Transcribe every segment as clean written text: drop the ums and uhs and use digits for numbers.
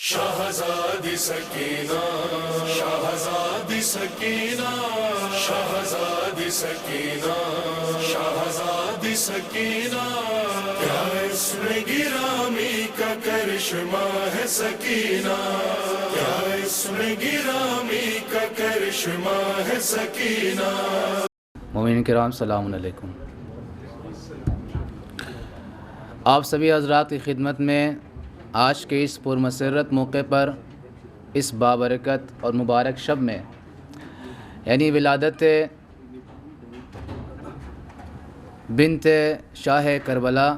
شہزادی سکینہ شہزادی سکینہ شہزادی سکینہ شہزادی سکینہ کیا اسم گرامی کا کرشمہ ہے سکینہ کیا اسم گرامی کا کرشمہ ہے سکینہ۔ مومنین کرام السلام علیکم۔ آپ سبھی حضرات کی خدمت میں آج کے اس پرمسرت موقع پر اس بابرکت اور مبارک شب میں یعنی ولادت بنت شاہ کربلا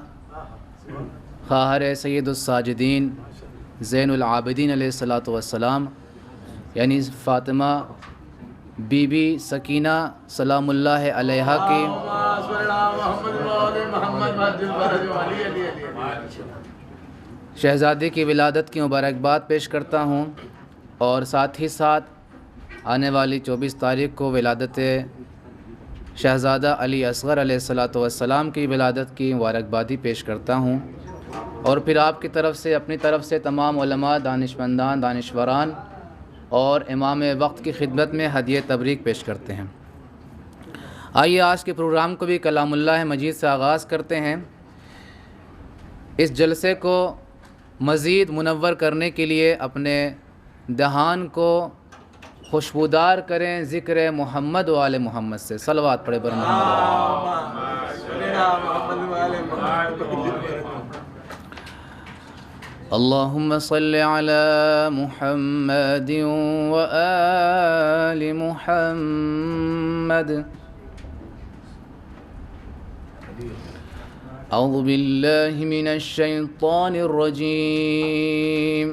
خواہر سید الساجدین زین العابدین علیہ الصلاۃ والسلام یعنی فاطمہ بی بی سکینہ سلام اللہ علیہا کی شہزادی کی ولادت کی مبارکباد پیش کرتا ہوں، اور ساتھ ہی ساتھ آنے والی 24 تاریخ کو ولادت شہزادہ علی اصغر علیہ الصلاۃ والسلام کی ولادت کی مبارکبادی پیش کرتا ہوں، اور پھر آپ کی طرف سے اپنی طرف سے تمام علماء، دانشمندان، دانشوران اور امام وقت کی خدمت میں ہدیہ تبریک پیش کرتے ہیں۔ آئیے آج کے پروگرام کو بھی کلام اللہ مجید سے آغاز کرتے ہیں۔ اس جلسے کو مزید منور کرنے کے لیے اپنے دہان کو خوشبودار کریں ذکر محمد و آل محمد سے۔ صلوات پڑھے بر اللہم صلی علی محمد و آل محمد۔ اعوذ باللہ من الشیطان الرجیم،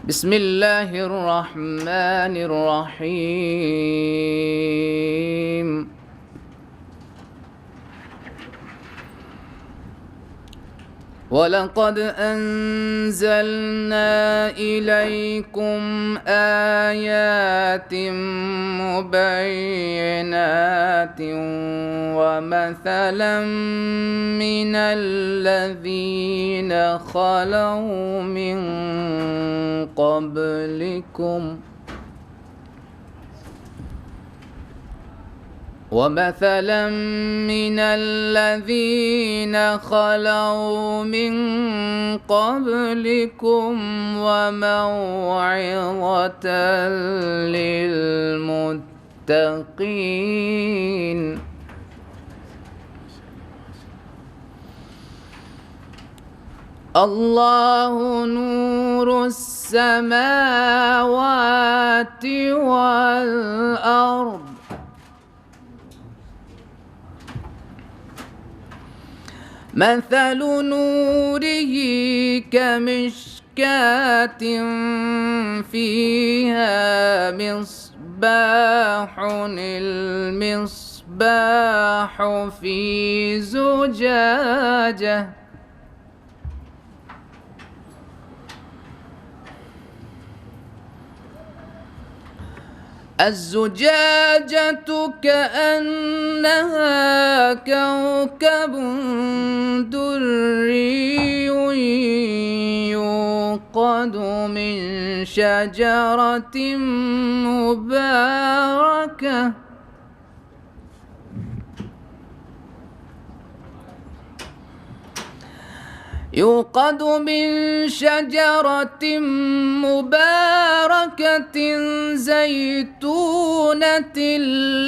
بسم اللہ الرحمن الرحیم۔ وَلَقَدْ أَنزَلْنَا إِلَيْكُمْ آيَاتٍ مُبَيِّنَاتٍ وَمَثَلًا مِّنَ الَّذِينَ خَلَوْا مِن قَبْلِكُمْ وَمَثَلًا مِّنَ الَّذِينَ خَلَوْا مِن قَبْلِكُمْ وَمَوْعِظَةً لِّلْمُتَّقِينَ۔ اللہ نور السماوات والأرض، مثل نوره كمشكاة فيها مصباح، المصباح في زجاجة، الزجاجة كأنها كوكب دري يوقد من شجرة مباركة يوقد من شجرة مباركة زيتونة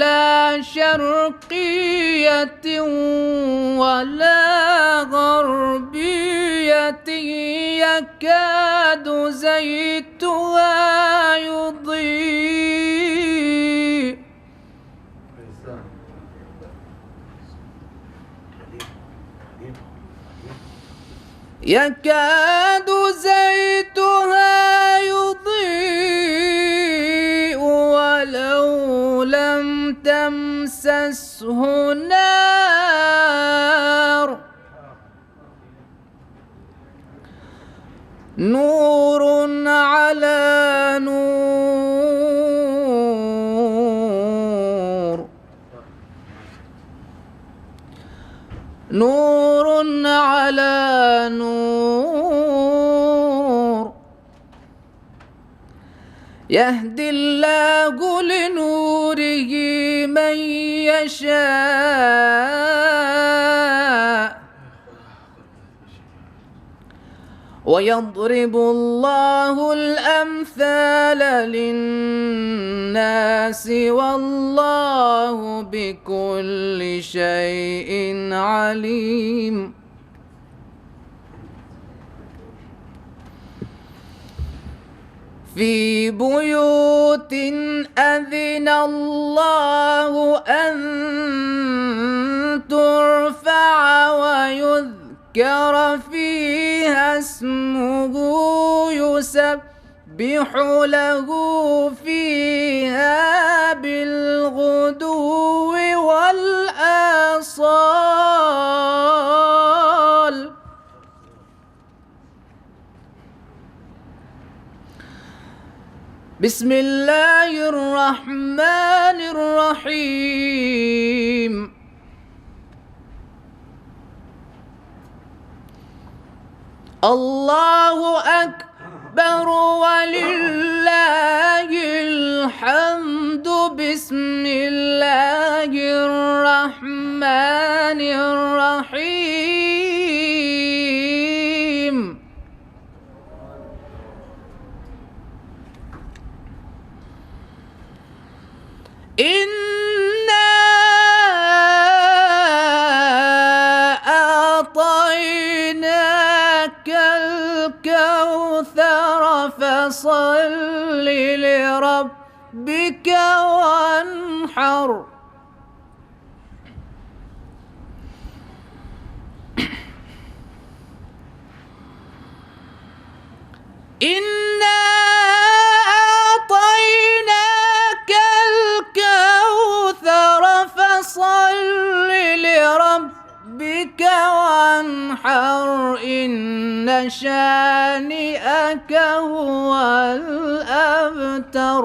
لا شرقية ولا غربية يكاد زيتها يضيء يكاد زيتها يضيء ولو لم تمسسه نار، نور على نور، نور على نور، يهدي الله لنوره من يشاء ويضرب الله الأمثال للناس والله بكل شيء عليم. في بيوت أذن الله أن ترفع ويذكر فيها اسمه يسبح له فيها بالغدو والآصال. بسم الله الرحمن الرحيم. الله أكبر ولله الحمد. بسم الله الرحمن الرحيم. إنا أعطيناك الكوثر فصل لربك وانحر. إنا أعطيناك الكوثر فصل لربك وانحر إن شانئك هو الأبتر.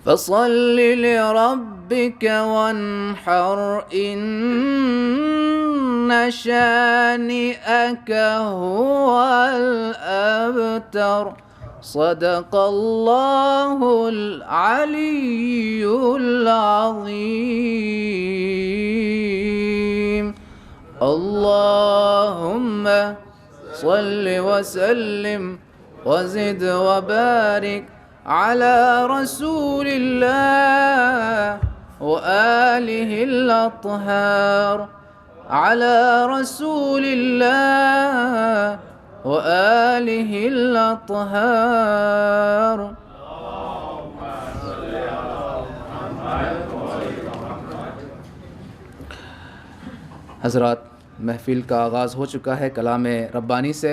فصل لربك وانحر إن شانئك هو الأبتر. صدق الله العلي العظيم. اللهم صل وسلم وزد وبارك على رسول الله وآله الأطهار. على رسول الله وآله الأطهار. حضرات، محفل کا آغاز ہو چکا ہے کلام ربانی سے.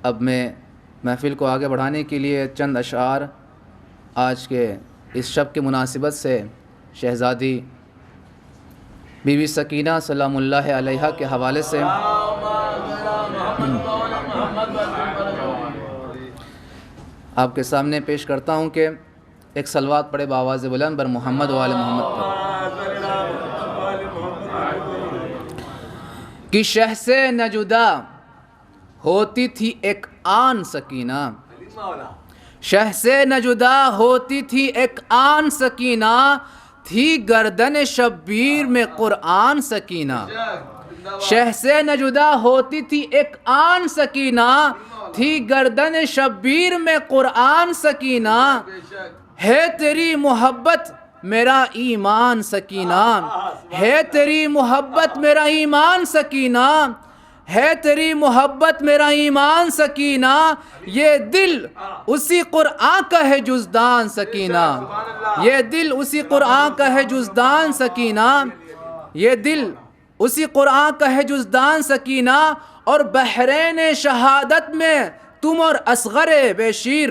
اب میں محفل کو آگے بڑھانے کے لیے چند اشعار آج کے اس شب کی مناسبت سے شہزادی بی بی سکینہ سلام اللہ علیہا کے حوالے سے آپ کے سامنے پیش کرتا ہوں کہ ایک صلوات پڑھے بآواز بلند بر محمد و آل محمد پر. کہ شہ سے نہ جدا ہوتی تھی ایک آن سکینہ. شہ سے نہ جدا ہوتی تھی ایک آن سکینہ. تھی گردن شبیر میں قرآن سکینہ. شہ سے نہ جدا ہوتی تھی ایک آن سکینہ. تھی گردن شبیر میں قرآن سکینہ. ہے تیری محبت میرا ایمان سکینہ. ہے تیری محبت میرا ایمان سکینہ. ہے تیری محبت میرا ایمان سکینہ. یہ دل اسی قرآن کا ہے جزدان سکینہ. یہ دل اسی قرآن کا ہے جزدان سکینہ. یہ دل اسی قرآن کا ہے جزدان سکینہ. اور بحرین شہادت میں تم اور اصغر بے شیر.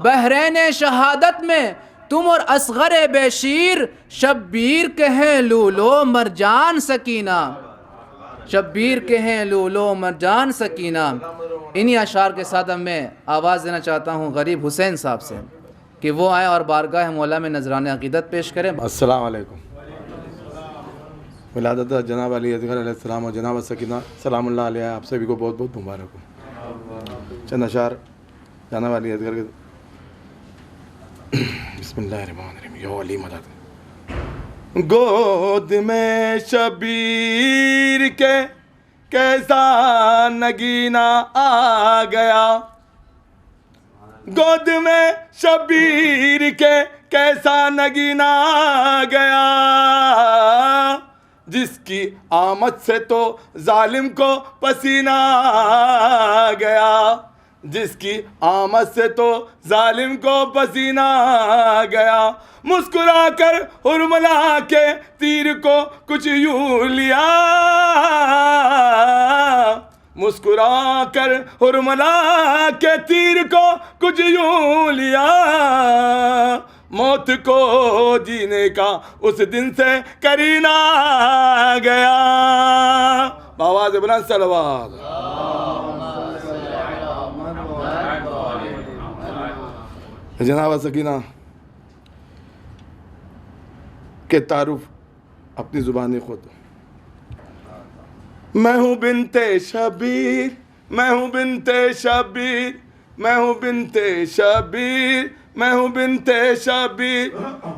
بحرین شہادت میں تم اور اصغر بے شیر. شبیر کے ہیں لولو مرجان سکینہ. شبیر کے ہیں لولو مرجان سکینہ. انہی اشعار کے ساتھ اب میں آواز دینا چاہتا ہوں غریب حسین صاحب سے کہ وہ آئیں اور بارگاہ مولا میں نذران عقیدت پیش کریں. السلام علیکم. ولادت جناب علی اصغر علیہ السلام اور جناب سکینہ سلام اللہ علیہ آپ سبھی کو بہت بہت مبارک ہو. چند اشعار جناب علی اصغر کے بسم اللہ الرحمن الرحیم. یا علی مدد. گود میں شبیر کے کیسا نگینہ آ گیا. گود میں شبیر کے کیسا نگینہ آ گیا. جس کی آمد سے تو ظالم کو پسینہ آ گیا. جس کی آمد سے تو ظالم کو پسینہ آ گیا. مسکرا کر ہرملا کے تیر کو کچھ یوں لیا. مسکرا کر ہرملا کے تیر کو کچھ یوں لیا. موت کو جینے کا اس دن سے کرینہ آ گیا. آواز بلند صلوات. جناب سکینہ کے تعارف اپنی زبان خود. میں ہوں بنت شبیر, میں ہوں بنت شبیر, میں ہوں بنت شبیر, میں ہوں بنت شبیر.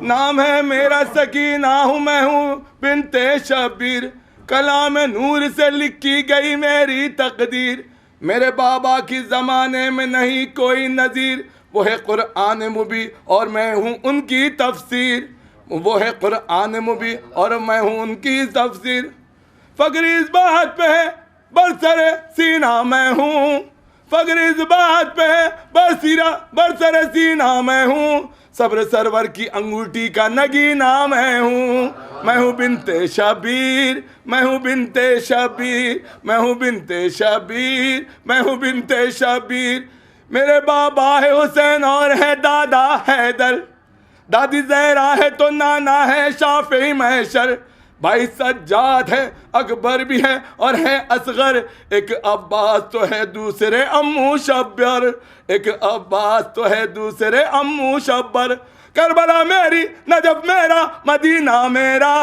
نام ہے میرا سکینہ ہوں میں ہوں بنت شبیر. کلام نور سے لکھی گئی میری تقدیر. میرے بابا کی زمانے میں نہیں کوئی نظیر. وہ ہے قرآن مبین اور میں ہوں ان کی تفسیر. وہ ہے قرآن مبین اور میں ہوں ان کی تفسیر. فقر اس بات پہ ہے برسر سینہ میں ہوں. فقر اس بات پہ ہے برسر سینہ میں ہوں. صبر سرور کی انگوٹھی کا نگینہ میں ہوں. میں ہوں بنت شبیر, میں ہوں بنت شبیر, میں ہوں بنت شبیر, میں ہوں بنت شبیر. میرے بابا ہے حسین اور ہے دادا حیدر. دادی زہرا ہے تو نانا ہے شافعی محشر. بھائی سجاد ہے, اکبر بھی ہے اور ہے اصغر. ایک عباس تو ہے دوسرے امو شبر. ایک عباس تو ہے دوسرے امو شبر. کربلا میری نجف میرا مدینہ میرا.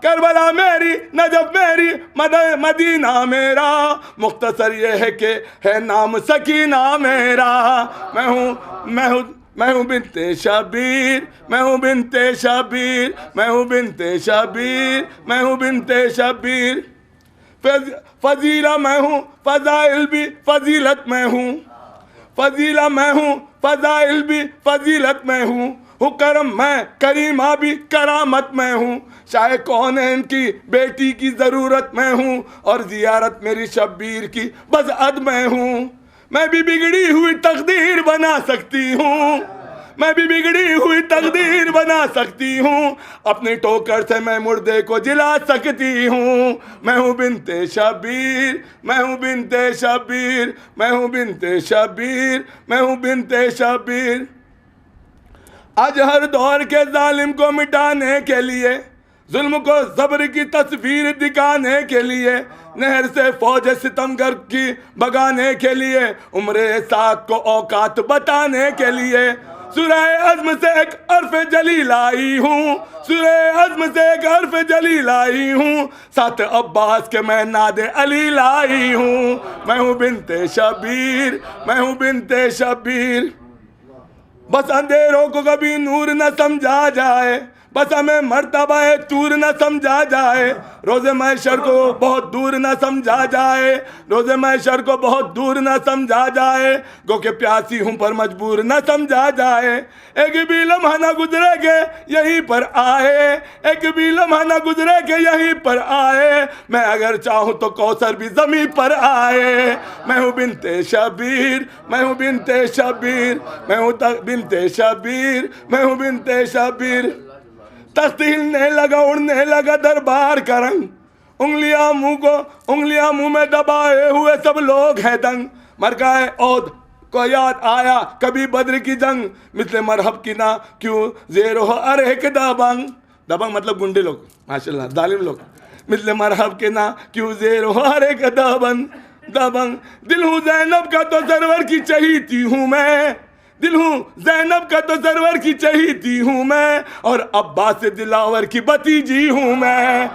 کربلا میری نجف میری مدینہ میرا. مختصر یہ ہے کہ ہے نام سکینہ میرا. میں ہوں بنت شبیر, میں ہوں بنت شبیر, میں ہوں بنت شبیر, میں ہوں بنت شبیر. فضیلہ میں ہوں, فضائل بھی فضیلت میں ہوں. فضیلہ میں ہوں, فضائل بھی فضیلت میں ہوں. کرم میں کریمہ بھی کرامت میں ہوں. شاہ کونین کی بیٹی کی ضرورت میں ہوں اور زیارت میری شبیر کی بضعت میں ہوں. میں بھی بگڑی ہوئی تقدیر بنا سکتی ہوں. میں بھی بگڑی ہوئی تقدیر بنا سکتی ہوں. اپنی ٹوکر سے میں مردے کو جلا سکتی ہوں. میں ہوں بنت شبیر, میں ہوں بنت شبیر, میں ہوں بنت شبیر, میں ہوں بنت شبیر. آج ہر دور کے ظالم کو مٹانے کے لیے, ظلم کو صبر کی تصویر دکھانے کے لیے, نہر سے فوج ستمگر کی بگانے کے لیے, عمر سات کو اوقات بتانے کے لیے, سورہ عزم سے ایک حرف جلیل آئی ہوں. سورہ عزم سے ایک حرف جلیل آئی ہوں. ساتھ عباس کے میں ناد علی لائی ہوں. میں ہوں بنت شبیر, میں ہوں بنت شبیر. بس اندھیروں کو کبھی نور نہ سمجھا جائے, بس ہمیں مرتبہ طور نہ سمجھا جائے. روز محشر کو بہت دور نہ سمجھا جائے. روز محشر کو بہت دور نہ سمجھا جائے. گو کہ پیاسی ہوں پر مجبور نہ سمجھا جائے. ایک بھی لمحہ نہ گزرے کہ یہیں پر آئے. ایک بھی لمحہ نہ گزرے کہ یہیں پر آئے. میں اگر چاہوں تو کوثر بھی زمین پر آئے. میں ہوں بنت شبیر, میں ہوں بنت شبیر, میں ہوں بنت شبیر, میں ہوں بنت شبیر. تخت ہلنے لگا, اڑنے لگا دربار کا رنگ. انگلیاں منہ میں دبائے ہوئے سب لوگ ہیں دنگ. مرغائے عود کو یاد آیا کبھی بدر کی جنگ. مثل مرحب کی نہ کیوں زیر ہو ارہک دبنگ. دبنگ مطلب گنڈے لوگ, ماشاءاللہ ظالم لوگ. مثل مرحب کے نہ کیوں زیر ہو ارہک دبنگ. دل ہوں زینب کا تو سرور کی چہیتی ہوں میں. دل ہوں زینب کا تو سرور کی چہیتی ہوں میں. اور عباس دلاور کی بتیجی ہوں میں.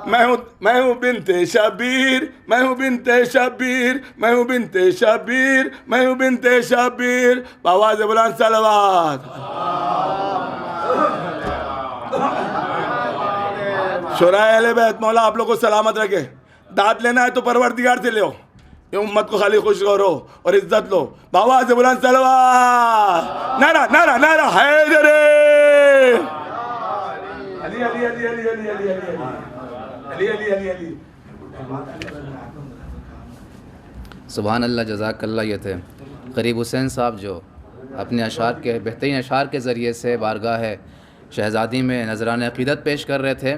میں ہوں بنت شبیر، میں ہوں بنت شبیر، میں ہوں بنت شبیر، میں ہوں بنت شبیر، بآواز بلند صلوات۔ شورائے اہل بیت، مولا آپ لوگ کو سلامت رکھے۔ داد لینا ہے تو پروردگار سے لو، یہ امت کو خالی خوش کرو اور عزت لو۔ بآواز بلند صلوات، نعرہ نعرہ نعرہ حیدر، علی علی علی علی علی علی علی علی علی علی۔ سبحان اللہ، جزاک اللہ۔ یہ تھے قریب حسین صاحب جو اپنے اشعار کے بہترین اشعار کے ذریعے سے بارگاہ شہزادی میں نذران عقیدت پیش کر رہے تھے،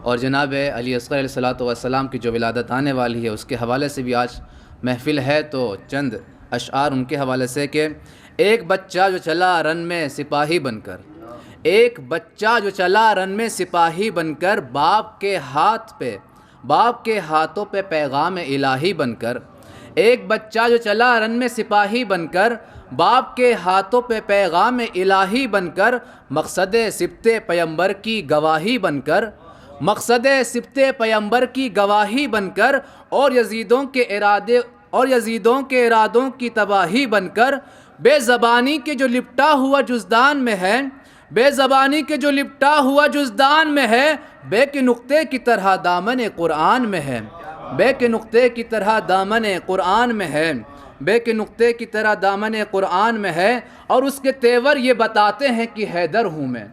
اور جناب علی اصغر علیہ الصلوۃ والسلام کی جو ولادت آنے والی ہے اس کے حوالے سے بھی آج محفل ہے، تو چند اشعار ان کے حوالے سے کہ ایک بچہ جو چلا رن میں سپاہی بن کر، ایک بچہ جو چلا رن میں سپاہی بن کر، باپ کے ہاتھوں پہ پیغام الہی بن کر، ایک بچہ جو چلا رن میں سپاہی بن کر، باپ کے ہاتھوں پہ پیغام الہی بن کر، مقصد سبت پیمبر کی گواہی بن کر، مقصد سبت پیمبر کی گواہی بن کر، اور یزیدوں کے ارادوں کی تباہی بن کر، بے زبانی کے جو لپٹا ہوا جزدان میں ہے، بے زبانی کے جو لپٹا ہوا جزدان میں ہے، بے کے نقطے کی طرح دامن قرآن میں ہے، بے کے نقطے کی طرح دامن قرآن میں ہے، بے کے نقطے کی طرح دامن قرآن میں ہے، اور اس کے تیور یہ بتاتے ہیں کہ حیدر ہوں میں،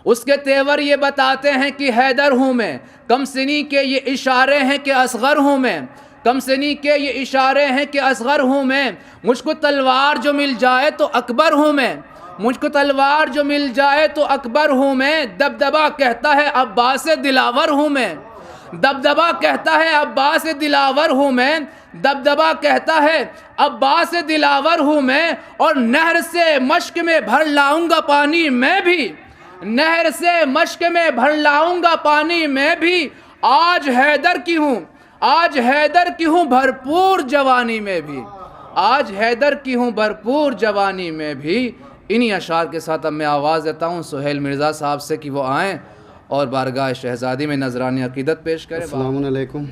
اس کے تیور یہ بتاتے ہیں کہ حیدر ہوں میں، کم سنی کے یہ اشارے ہیں کہ اصغر ہوں میں، کم سنی کے یہ اشارے ہیں کہ اصغر ہوں میں، مجھ کو تلوار جو مل جائے تو اکبر ہوں میں، مجھ کو تلوار جو مل جائے تو اکبر ہوں میں، دبدبا کہتا ہے عباس دلاور ہوں میں، دبدبا کہتا ہے عباس دلاور ہوں میں، دبدبا کہتا ہے عباس دلاور ہوں میں، اور نہر سے مشک میں بھر لاؤں گا پانی میں بھی، نہر سے مشک میں بھر لاؤں گا پانی میں بھی، آج حیدر کی ہوں، آج حیدر کی ہوں بھرپور جوانی میں بھی، آج حیدر کی ہوں بھرپور جوانی میں بھی۔ انہی اشعار کے ساتھ اب میں آواز دیتا ہوں سہیل مرزا صاحب سے کہ وہ آئیں اور بارگاہ شہزادی میں نذران عقیدت پیش کریں۔ السلام علیکم۔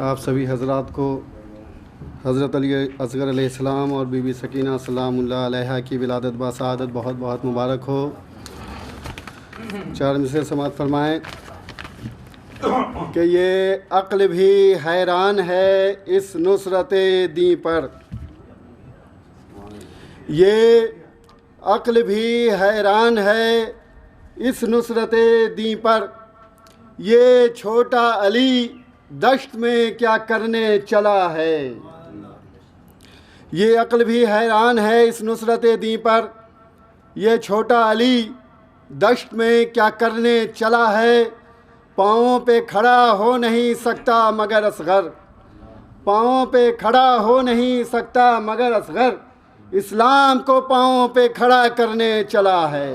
آپ سبھی حضرات کو حضرت علی اصغر علیہ السلام اور بی بی سکینہ سلام اللہ علیہا کی ولادت بسعادت بہت بہت مبارک ہو۔ چار مصرع سماعت فرمائیں کہ یہ عقل بھی حیران ہے اس نصرت دین پر، یہ عقل بھی حیران ہے اس نصرت دین پر، یہ چھوٹا علی دشت میں کیا کرنے چلا ہے، یہ عقل بھی حیران ہے اس نصرت دین پر، یہ چھوٹا علی دشت میں کیا کرنے چلا ہے، پاؤں پہ کھڑا ہو نہیں سکتا مگر اصغر، پاؤں پہ کھڑا ہو نہیں سکتا مگر اصغر، اسلام کو پاؤں پہ کھڑا کرنے چلا ہے۔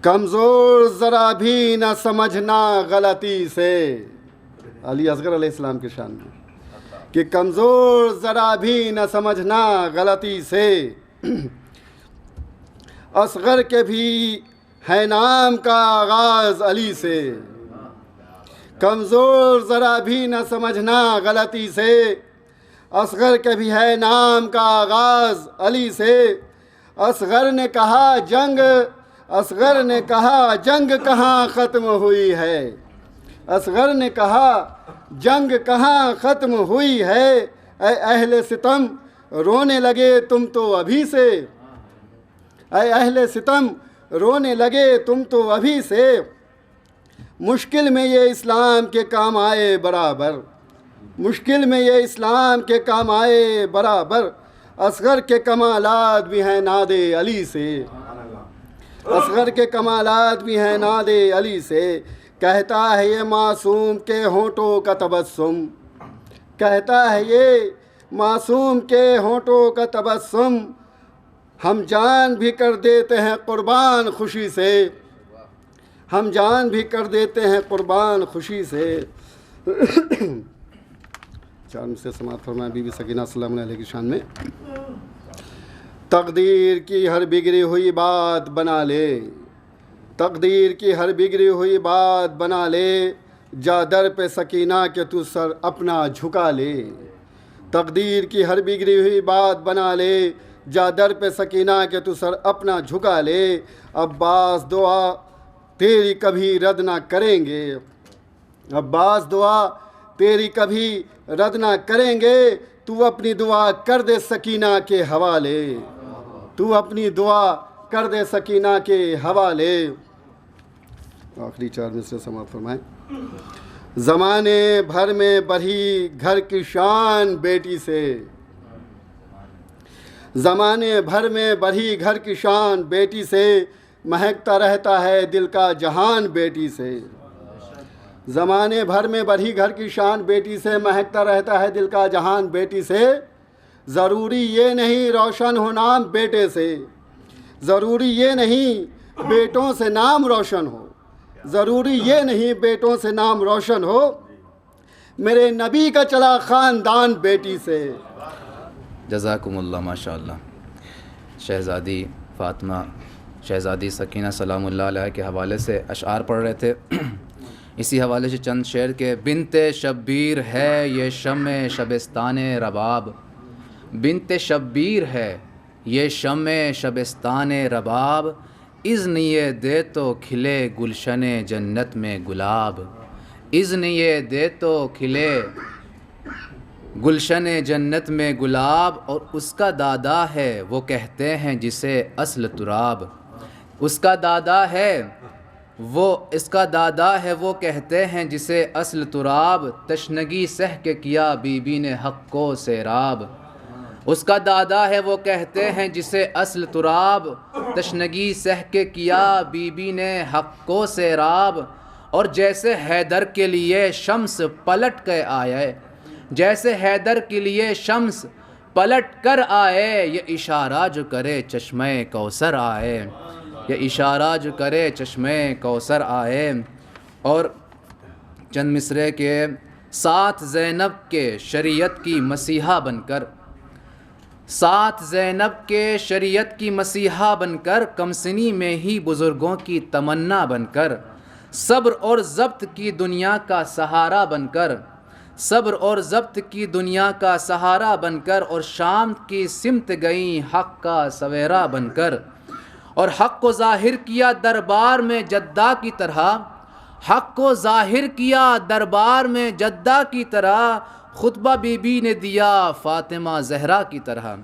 کمزور ذرا بھی نہ سمجھنا غلطی سے، علی اصغر علیہ السلام کے شان میں کہ کمزور ذرا بھی نہ سمجھنا غلطی سے، اصغر کے بھی ہے نام کا آغاز علی سے، کمزور ذرا بھی نہ سمجھنا غلطی سے، اصغر کے بھی ہے نام کا آغاز علی سے، اصغر نے کہا جنگ، اصغر نے کہا جنگ کہاں ختم ہوئی ہے، اصغر نے کہا جنگ کہاں ختم ہوئی ہے، اے اہل ستم رونے لگے تم تو ابھی سے، اے اہل ستم رونے لگے تم تو ابھی سے، مشکل میں یہ اسلام کے کام آئے برابر، مشکل میں یہ اسلام کے کام آئے برابر، اصغر کے کمالات بھی ہیں ناد علی سے، اصغر کے کمالات بھی ہیں ناد علی سے، کہتا ہے یہ معصوم کے ہونٹوں کا تبسم، کہتا ہے یہ معصوم کے ہونٹوں کا تبسم، ہم جان بھی کر دیتے ہیں قربان خوشی سے، ہم جان بھی کر دیتے ہیں قربان خوشی سے۔ چار سے سماعت فرمائیں بی بی سکینہ سلام علیہ کی شان میں۔ تقدیر کی ہر بگڑی ہوئی بات بنا لے، تقدیر کی ہر بگڑی ہوئی بات بنا لے، جا در پہ سکینہ کہ تو سر اپنا جھکا لے، تقدیر کی ہر بگڑی ہوئی بات بنا لے، جا در پہ سکینہ کہ تو سر اپنا جھکا لے، عباس دعا تیری کبھی رد نہ کریں گے، عباس دعا تیری کبھی رد نہ کریں گے، تو اپنی دعا کر دے سکینہ کے حوالے، تو اپنی دعا کر دے سکینہ کے حوالے۔ آخری 4 مصرے سماعت فرمائیں۔ زمانے بھر میں بڑھی گھر کی شان بیٹی سے، زمانے بھر میں بڑھی گھر کی شان بیٹی سے، مہکتا رہتا ہے دل کا جہان بیٹی سے، زمانے بھر میں بڑھی گھر کی شان بیٹی سے، مہکتا رہتا ہے دل کا جہان بیٹی سے، ضروری یہ نہیں روشن ہو نام بیٹے سے، ضروری یہ نہیں بیٹوں سے نام روشن ہو، ضروری یہ نہیں بیٹوں سے نام روشن ہو، میرے نبی کا چلا خاندان بیٹی سے۔ جزاکم اللہ، ماشاء اللہ۔ شہزادی فاطمہ، شہزادی سکینہ سلام اللہ علیہ کے حوالے سے اشعار پڑھ رہے تھے۔ اسی حوالے سے چند شعر کے، بنت شبیر ہے یہ شمع شبستان رباب، بنت شبیر ہے یہ شمع شبستان رباب، اذن یہ دے تو کھلے گلشن جنت میں گلاب، اذن یہ دے تو کھلے گلشن جنت میں گلاب، اور اس کا دادا ہے وہ کہتے ہیں جسے اصل تراب، اس کا دادا ہے وہ کہتے ہیں جسے اصل تراب، تشنگی سہ کے کیا بی بی نے حق کو سیراب، اس کا دادا ہے وہ کہتے ہیں جسے اصل تراب، تشنگی سہ کے کیا بی بی نے حق کو سیراب، اور جیسے حیدر کے لیے شمس پلٹ کے آئے، جیسے حیدر کے لیے شمس پلٹ کر آئے، یہ اشارہ جو کرے چشمہ کوثر آئے، یہ اشارہ جو کرے چشمہ کوثر آئے۔ اور چند مصرے کے، ساتھ زینب کے شریعت کی مسیحا بن کر، ساتھ زینب کے شریعت کی مسیحا بن کر، کم سنی میں ہی بزرگوں کی تمنا بن کر، صبر اور ضبط کی دنیا کا سہارا بن کر، صبر اور ضبط کی دنیا کا سہارا بن کر، اور شام کی سمت گئیں حق کا سویرا بن کر، اور حق کو ظاہر کیا دربار میں جدہ کی طرح، حق کو ظاہر کیا دربار میں جدہ کی طرح، خطبہ بی بی نے دیا فاطمہ زہرا کی طرح،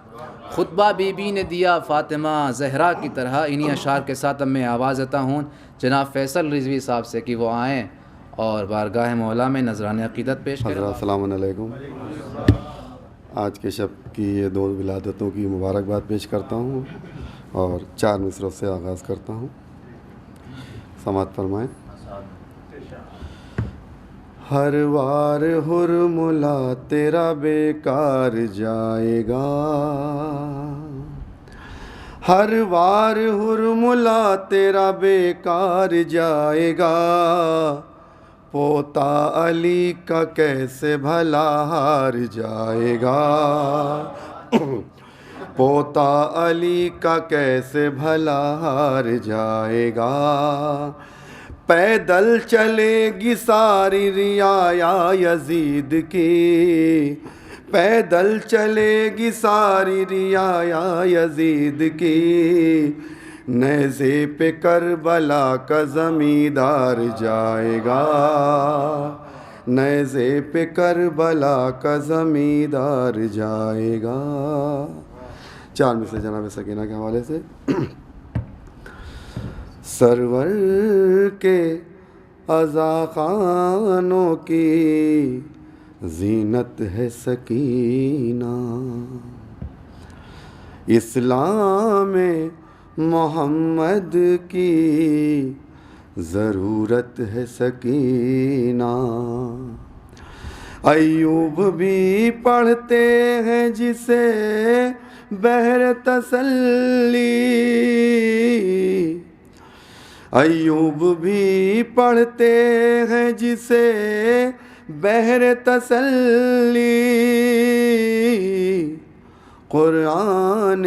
خطبہ بی بی نے دیا فاطمہ زہرا کی طرح۔ انہی اشعار کے ساتھ اب میں آواز دیتا ہوں جناب فیصل رضوی صاحب سے کہ وہ آئیں اور بارگاہ مولا میں نذران عقیدت پیش کریں۔ حضرات السلام علیکم۔ آج کے شب کی یہ 2 ولادتوں کی مبارکباد پیش کرتا ہوں اور 4 مصروں سے آغاز کرتا ہوں، سماعت فرمائیں۔ ہر وار حرملا تیرا بیکار جائے گا، ہر وار حرملا تیرا بیکار جائے گا، پوتا علی کا کیسے بھلا ہار جائے گا، پوتا علی کا کیسے بھلا ہار جائے گا، پیدل چلے گی ساری رعایا یزید کی، پیدل چلے گی ساری رعایا یزید کی، نیزے پہ کربلا کا زمیندار جائے گا، نیزے پہ کربلا کا زمیندار جائے گا۔ 4 مصرے جناب سکینہ کے حوالے سے۔ سرور کے عزا خانوں کی زینت ہے سکینہ، اسلام محمد کی ضرورت ہے سکینہ، ایوب بھی پڑھتے ہیں جسے بہر تسلی، ایوب بھی پڑھتے ہیں جسے بہر تسلی، قرآن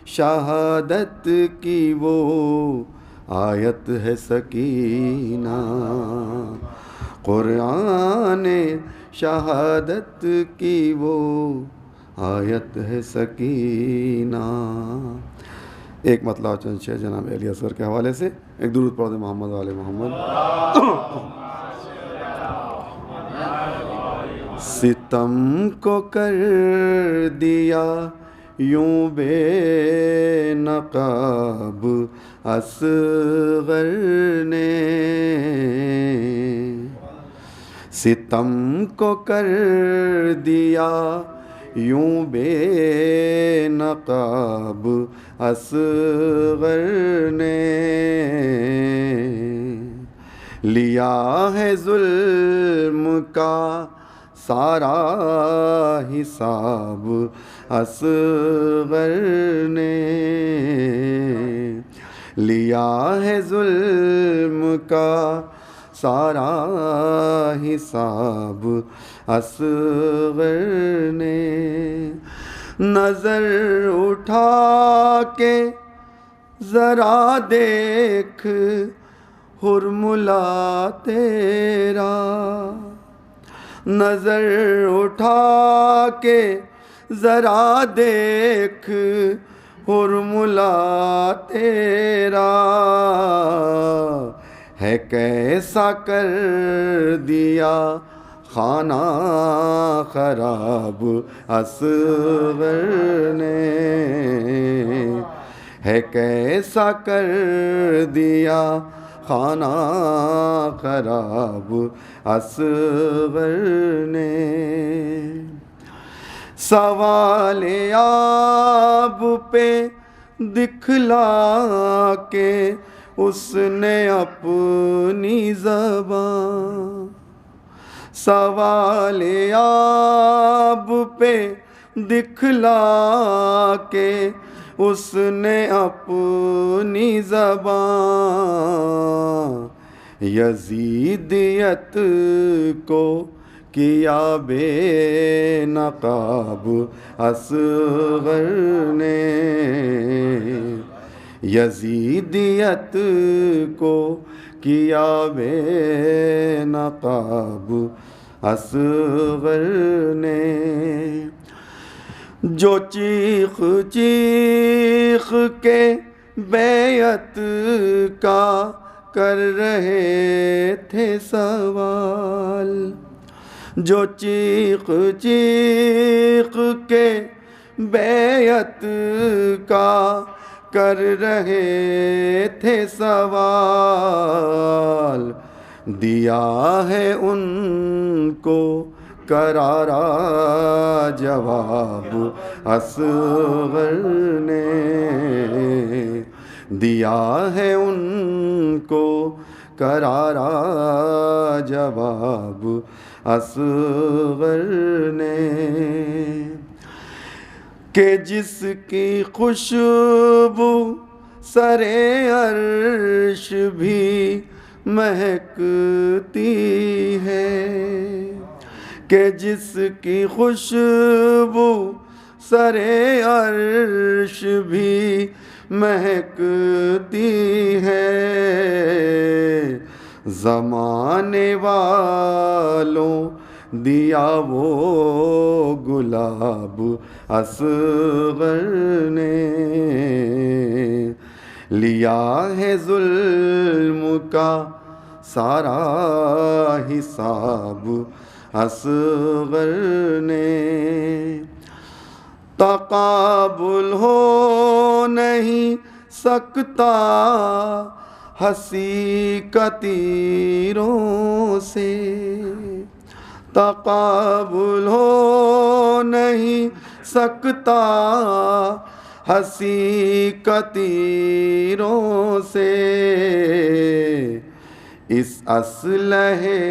شہادت کی وہ آیت ہے سکینہ، قرآن شہادت کی وہ آیت ہے سکینہ۔ ایک مطلب چند شعر جناب علی اصغر کے حوالے سے، ایک درود پڑھ دیں محمد والے محمد۔ ستم کو کر دیا یوں بے نقاب اصغر نے، ستم کو کر دیا یوں بے نقاب اصغر نے، لیا ہے ظلم کا سارا حساب اصغر نے، لیا ہے ظلم کا سارا حساب اصغر نے، نظر اٹھا کے ذرا دیکھ حرملا تیرا، نظر اٹھا کے ذرا دیکھ حرملا تیرا، ہے کیسا کر دیا خانہ خراب اصغر نے، ہے کیسا کر دیا خانہ خراب اصغر نے، سوال آب پہ دکھلا کے اس نے اپنی زبان، سوال آب پہ دکھلا کے اس نے اپنی زبان، یزیدیت کو کیا بے نقاب اصغر نے، یزیدیت کو کیا بے نقاب اصغر نے، جو چیخ چیخ کے بیعت کا کر رہے تھے سوال، جو چیخ چیخ کے بیعت کا کر رہے تھے سوال، دیا ہے ان کو کرارا جواب اصغر نے، دیا ہے ان کو کرارا جواب اصغر نے، کہ جس کی خوشبو سر عرش بھی مہکتی ہے، کہ جس کی خوشبو سر عرش بھی مہکتی ہے، زمانے والوں دیا وہ گلاب اصغر نے، لیا ہے ظلم کا سارا حساب اصغر نے، تقابل ہو نہیں سکتا ہنسی کا تیروں سے، تقابل ہو نہیں سکتا ہنسی کا تیروں سے، اس اسلحے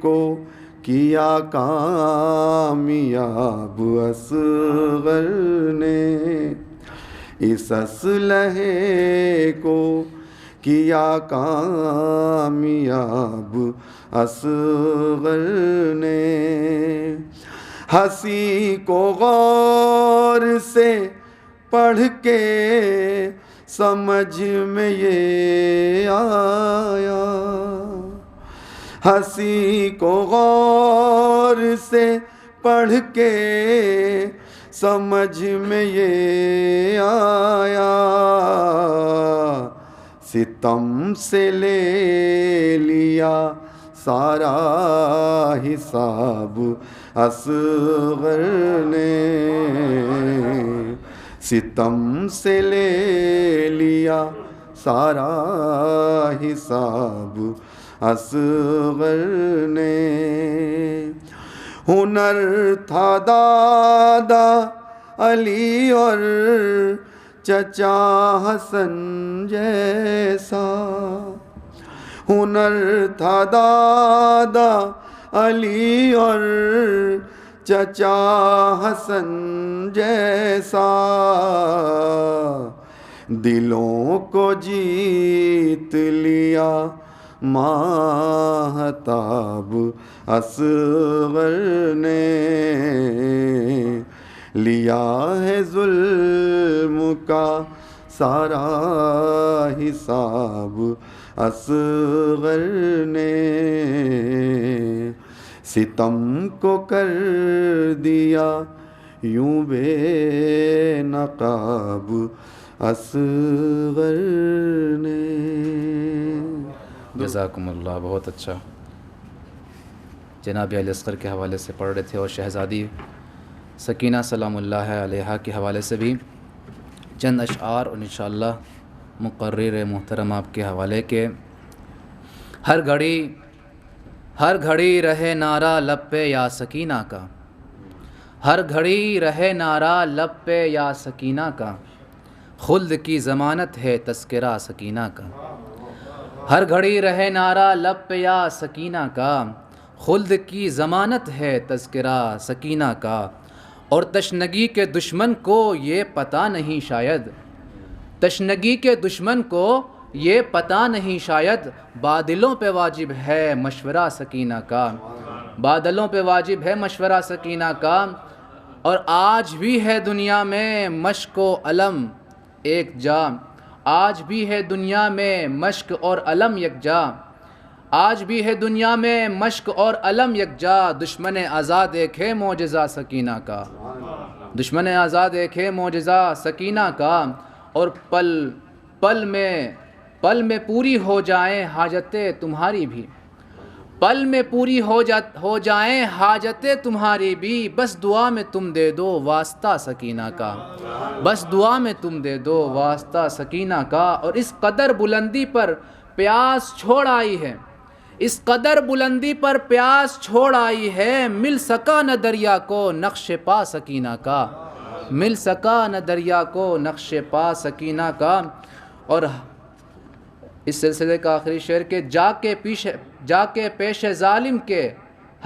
کو کیا کامیاب اصغر نے، اس اسلحے کو کیا کامیاب اصغر نے، ہنسی کو غور سے پڑھ کے سمجھ میں یہ آیا، ہنسی کو غور سے پڑھ کے سمجھ میں یہ آیا، ستم سے لے لیا سارا حساب اصغر نے، ستم سے لے لیا سارا حساب اصغر نے، ہنر تھا دادا علی اور چچا حسن جیسا، ہنر تھا دادا علی اور چچا حسن جیسا، دلوں کو جیت لیا ماہتاب اصغر نے، لیا ہے ظلم کا سارا حساب اصغر نے، ستم کو کر دیا یوں بے نقاب اصغر نے۔ جزاکم اللہ، بہت اچھا۔ جناب علی اصغر کے حوالے سے پڑھ رہے تھے اور شہزادی سکینہ سلام اللہ علیہا کے حوالے سے بھی چند اشعار اور انشاءاللہ مقرر محترم آپ کے حوالے کے۔ ہر گھڑی رہے نعرہ لب پہ یا سکینہ کا، ہر گھڑی رہے نعرہ لب پہ یا سکینہ کا، خلد کی ضمانت ہے تذکرہ سکینہ کا، ہر گھڑی رہے نعرہ لب پہ یا سکینہ کا، خلد کی ضمانت ہے تذکرہ سکینہ کا، اور تشنگی کے دشمن کو یہ پتہ نہیں شاید، تشنگی کے دشمن کو یہ پتہ نہیں شاید، بادلوں پہ واجب ہے مشورہ سکینہ کا، بادلوں پہ واجب ہے مشورہ سکینہ کا، اور آج بھی ہے دنیا میں مشق و علم ایک جا، آج بھی ہے دنیا میں مشق اور علم یکجا، آج بھی ہے دنیا میں مشق اور علم یکجا، دشمن آزاد ایک ہے معجزہ سکینہ کا، دشمن آزاد ایک ہے معجزہ سکینہ کا، اور پل میں پوری ہو جائیں حاجتیں تمہاری بھی، پل میں پوری ہو جائیں حاجتیں تمہاری بھی، بس دعا میں تم دے دو واسطہ سکینہ کا، بس دعا میں تم دے دو واسطہ سکینہ کا، اور اس قدر بلندی پر پیاس چھوڑ آئی ہے، اس قدر بلندی پر پیاس چھوڑ آئی ہے، مل سکا نہ دریا کو نقش پا سکینہ کا، مل سکا نہ دریا کو نقش پا سکینہ کا۔ اور اس سلسلے کا آخری شعر کہ جا کے پیش ظالم کے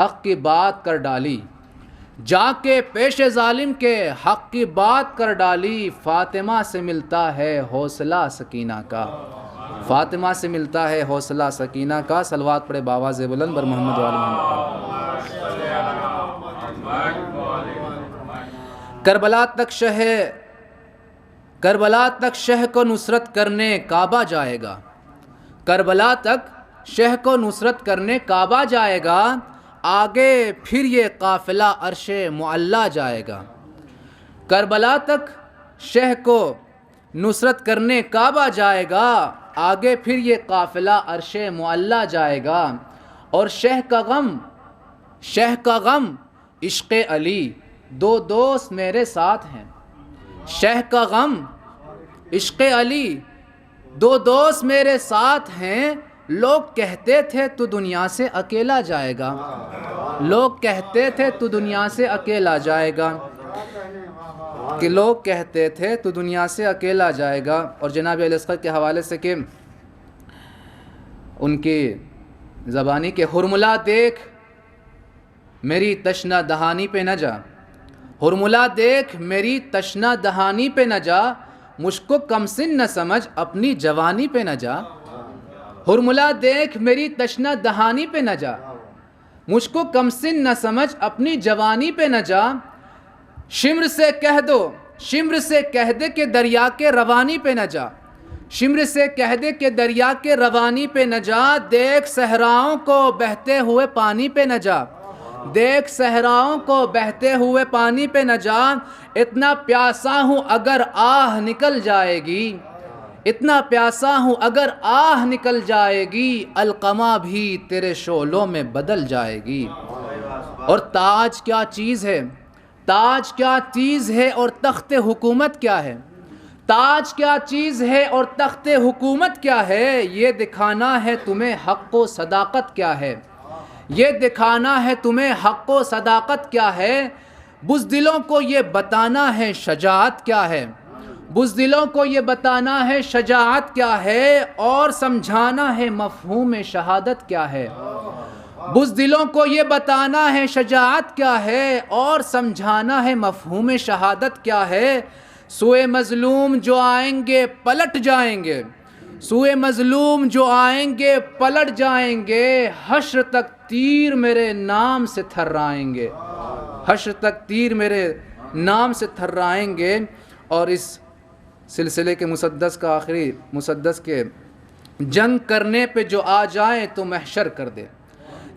حق کی بات کر ڈالی، جا کے پیش ظالم کے حق کی بات کر ڈالی، فاطمہ سے ملتا ہے حوصلہ سکینہ کا، فاطمہ سے ملتا ہے حوصلہ سکینہ کا۔ صلوات پڑھے باواز بلند بر محمد و آل محمد۔ کربلا تک شہ کو نصرت کرنے کعبہ جائے گا، کربلا تک شہ کو نصرت کرنے کعبہ جائے گا، آگے پھر یہ قافلہ عرش معلیٰ جائے گا، کربلا تک شہ کو نصرت کرنے کعبہ جائے گا، آگے پھر یہ قافلہ عرش معلیٰ جائے گا، اور شہ کا غم عشق علی دو دوست میرے ساتھ ہیں، شہ کا غم عشق علی دو دوست میرے ساتھ ہیں، لوگ کہتے تھے تو دنیا سے اکیلا جائے گا، لوگ کہتے تھے تو دنیا سے اکیلا جائے گا، کہ لوگ کہتے تھے تو دنیا سے اکیلا جائے گا۔ اور جناب علی اصغر کے حوالے سے کہ ان کی زبانی کے ہرملا دیکھ میری تشنہ دہانی پہ نہ جا، ہرملا دیکھ میری تشنہ دہانی پہ نہ جا، مجھ کو کم سن نہ سمجھ اپنی جوانی پہ نہ جا، ہرملا دیکھ میری تشنہ دہانی پہ نہ جا، مجھ کو کم سن نہ سمجھ اپنی جوانی پہ نہ جا، شمر سے کہہ دو شمر سے کہہ دے کہ دریا کے روانی پہ نہ جا، شمر سے کہہ دے کہ دریا کے روانی پہ نہ جا، دیکھ صحراؤں کو بہتے ہوئے پانی پہ نہ جا، دیکھ صحراؤں کو بہتے ہوئے پانی پہ نہ جا، اتنا پیاسا ہوں اگر آہ نکل جائے گی، اتنا پیاسا ہوں اگر آہ نکل جائے گی، القمہ بھی تیرے شعلوں میں بدل جائے گی۔ اور تاج کیا چیز ہے، تاج کیا چیز ہے اور تخت حکومت کیا ہے، تاج کیا چیز ہے اور تخت حکومت کیا ہے، یہ دکھانا ہے تمہیں حق و صداقت کیا ہے، یہ دکھانا ہے تمہیں حق و صداقت کیا ہے، بزدلوں کو یہ بتانا ہے شجاعت کیا ہے، بزدلوں کو یہ بتانا ہے شجاعت کیا ہے، اور سمجھانا ہے مفہوم شہادت کیا ہے، بزدلوں کو یہ بتانا ہے شجاعت کیا ہے، اور سمجھانا ہے مفہوم شہادت کیا ہے، سوئے مظلوم جو آئیں گے پلٹ جائیں گے، سوئے مظلوم جو آئیں گے پلٹ جائیں گے، حشر تک تیر میرے نام سے تھرائیں گے، حشر تک تیر میرے نام سے تھرائیں گے۔ اور اس سلسلے کے مسدس کا آخری مسدس کے جنگ کرنے پہ جو آ جائیں تو محشر کر دے،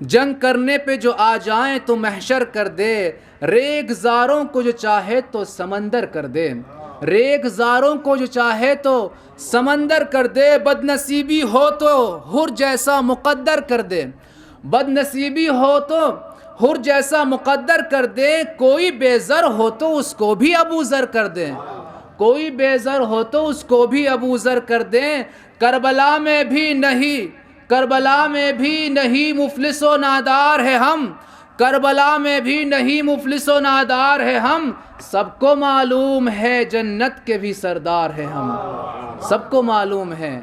جنگ کرنے پہ جو آ جائیں تو محشر کر دے، ریگزاروں کو جو چاہے تو سمندر کر دے، ریگزاروں کو جو چاہے تو سمندر کر دے، بد نصیبی ہو تو حر جیسا مقدر کر دے، بد نصیبی ہو تو حر جیسا مقدر کر دے، کوئی بے زر ہو تو اس کو بھی ابو ذر کر دیں، کوئی بے زر ہو تو اس کو بھی ابو ذر کر دیں، کربلا میں بھی نہیں، کربلا میں بھی نہیں مفلس و نادار ہے ہم، کربلا میں بھی نہیں مفلس و نادار ہے ہم، سب کو معلوم ہے جنت کے بھی سردار ہیں ہم، سب کو معلوم ہے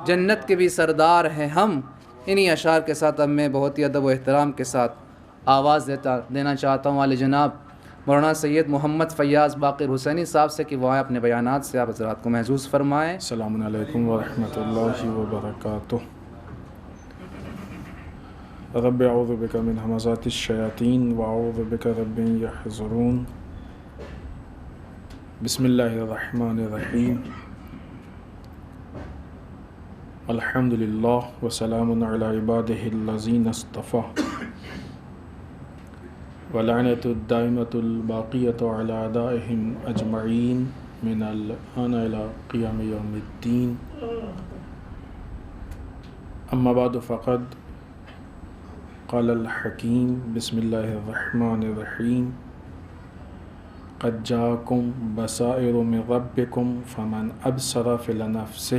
جنت کے بھی سردار ہیں ہم۔ انہی اشعار کے ساتھ اب میں بہت ہی ادب و احترام کے ساتھ آواز دینا چاہتا ہوں والے جناب مولانا سید محمد فیاض باقر حسینی صاحب سے کہ وہ آئے اپنے بیانات سے آپ حضرات کو محظوظ فرمائیں۔ السلام علیکم ورحمۃ اللہ وبرکاتہ۔ رب اعوذ بک من ہمزات الشیاطین واعوذ بک رب ان یحضرون۔ بسم اللہ الرحمن الرحیم۔ الحمد للہ وسلام علی عبادہ الذین اصطفیٰ، ولعنۃ الدائمۃ الباقیۃ علی اعدائہم اجمعین من الآن الی قیام یوم الدین۔ اما بعد فقد قال الحکیم بسم اللہ الرحمن الرحیم، قد جاءکم بصائر من ربکم فمن ابصر فلنفسہ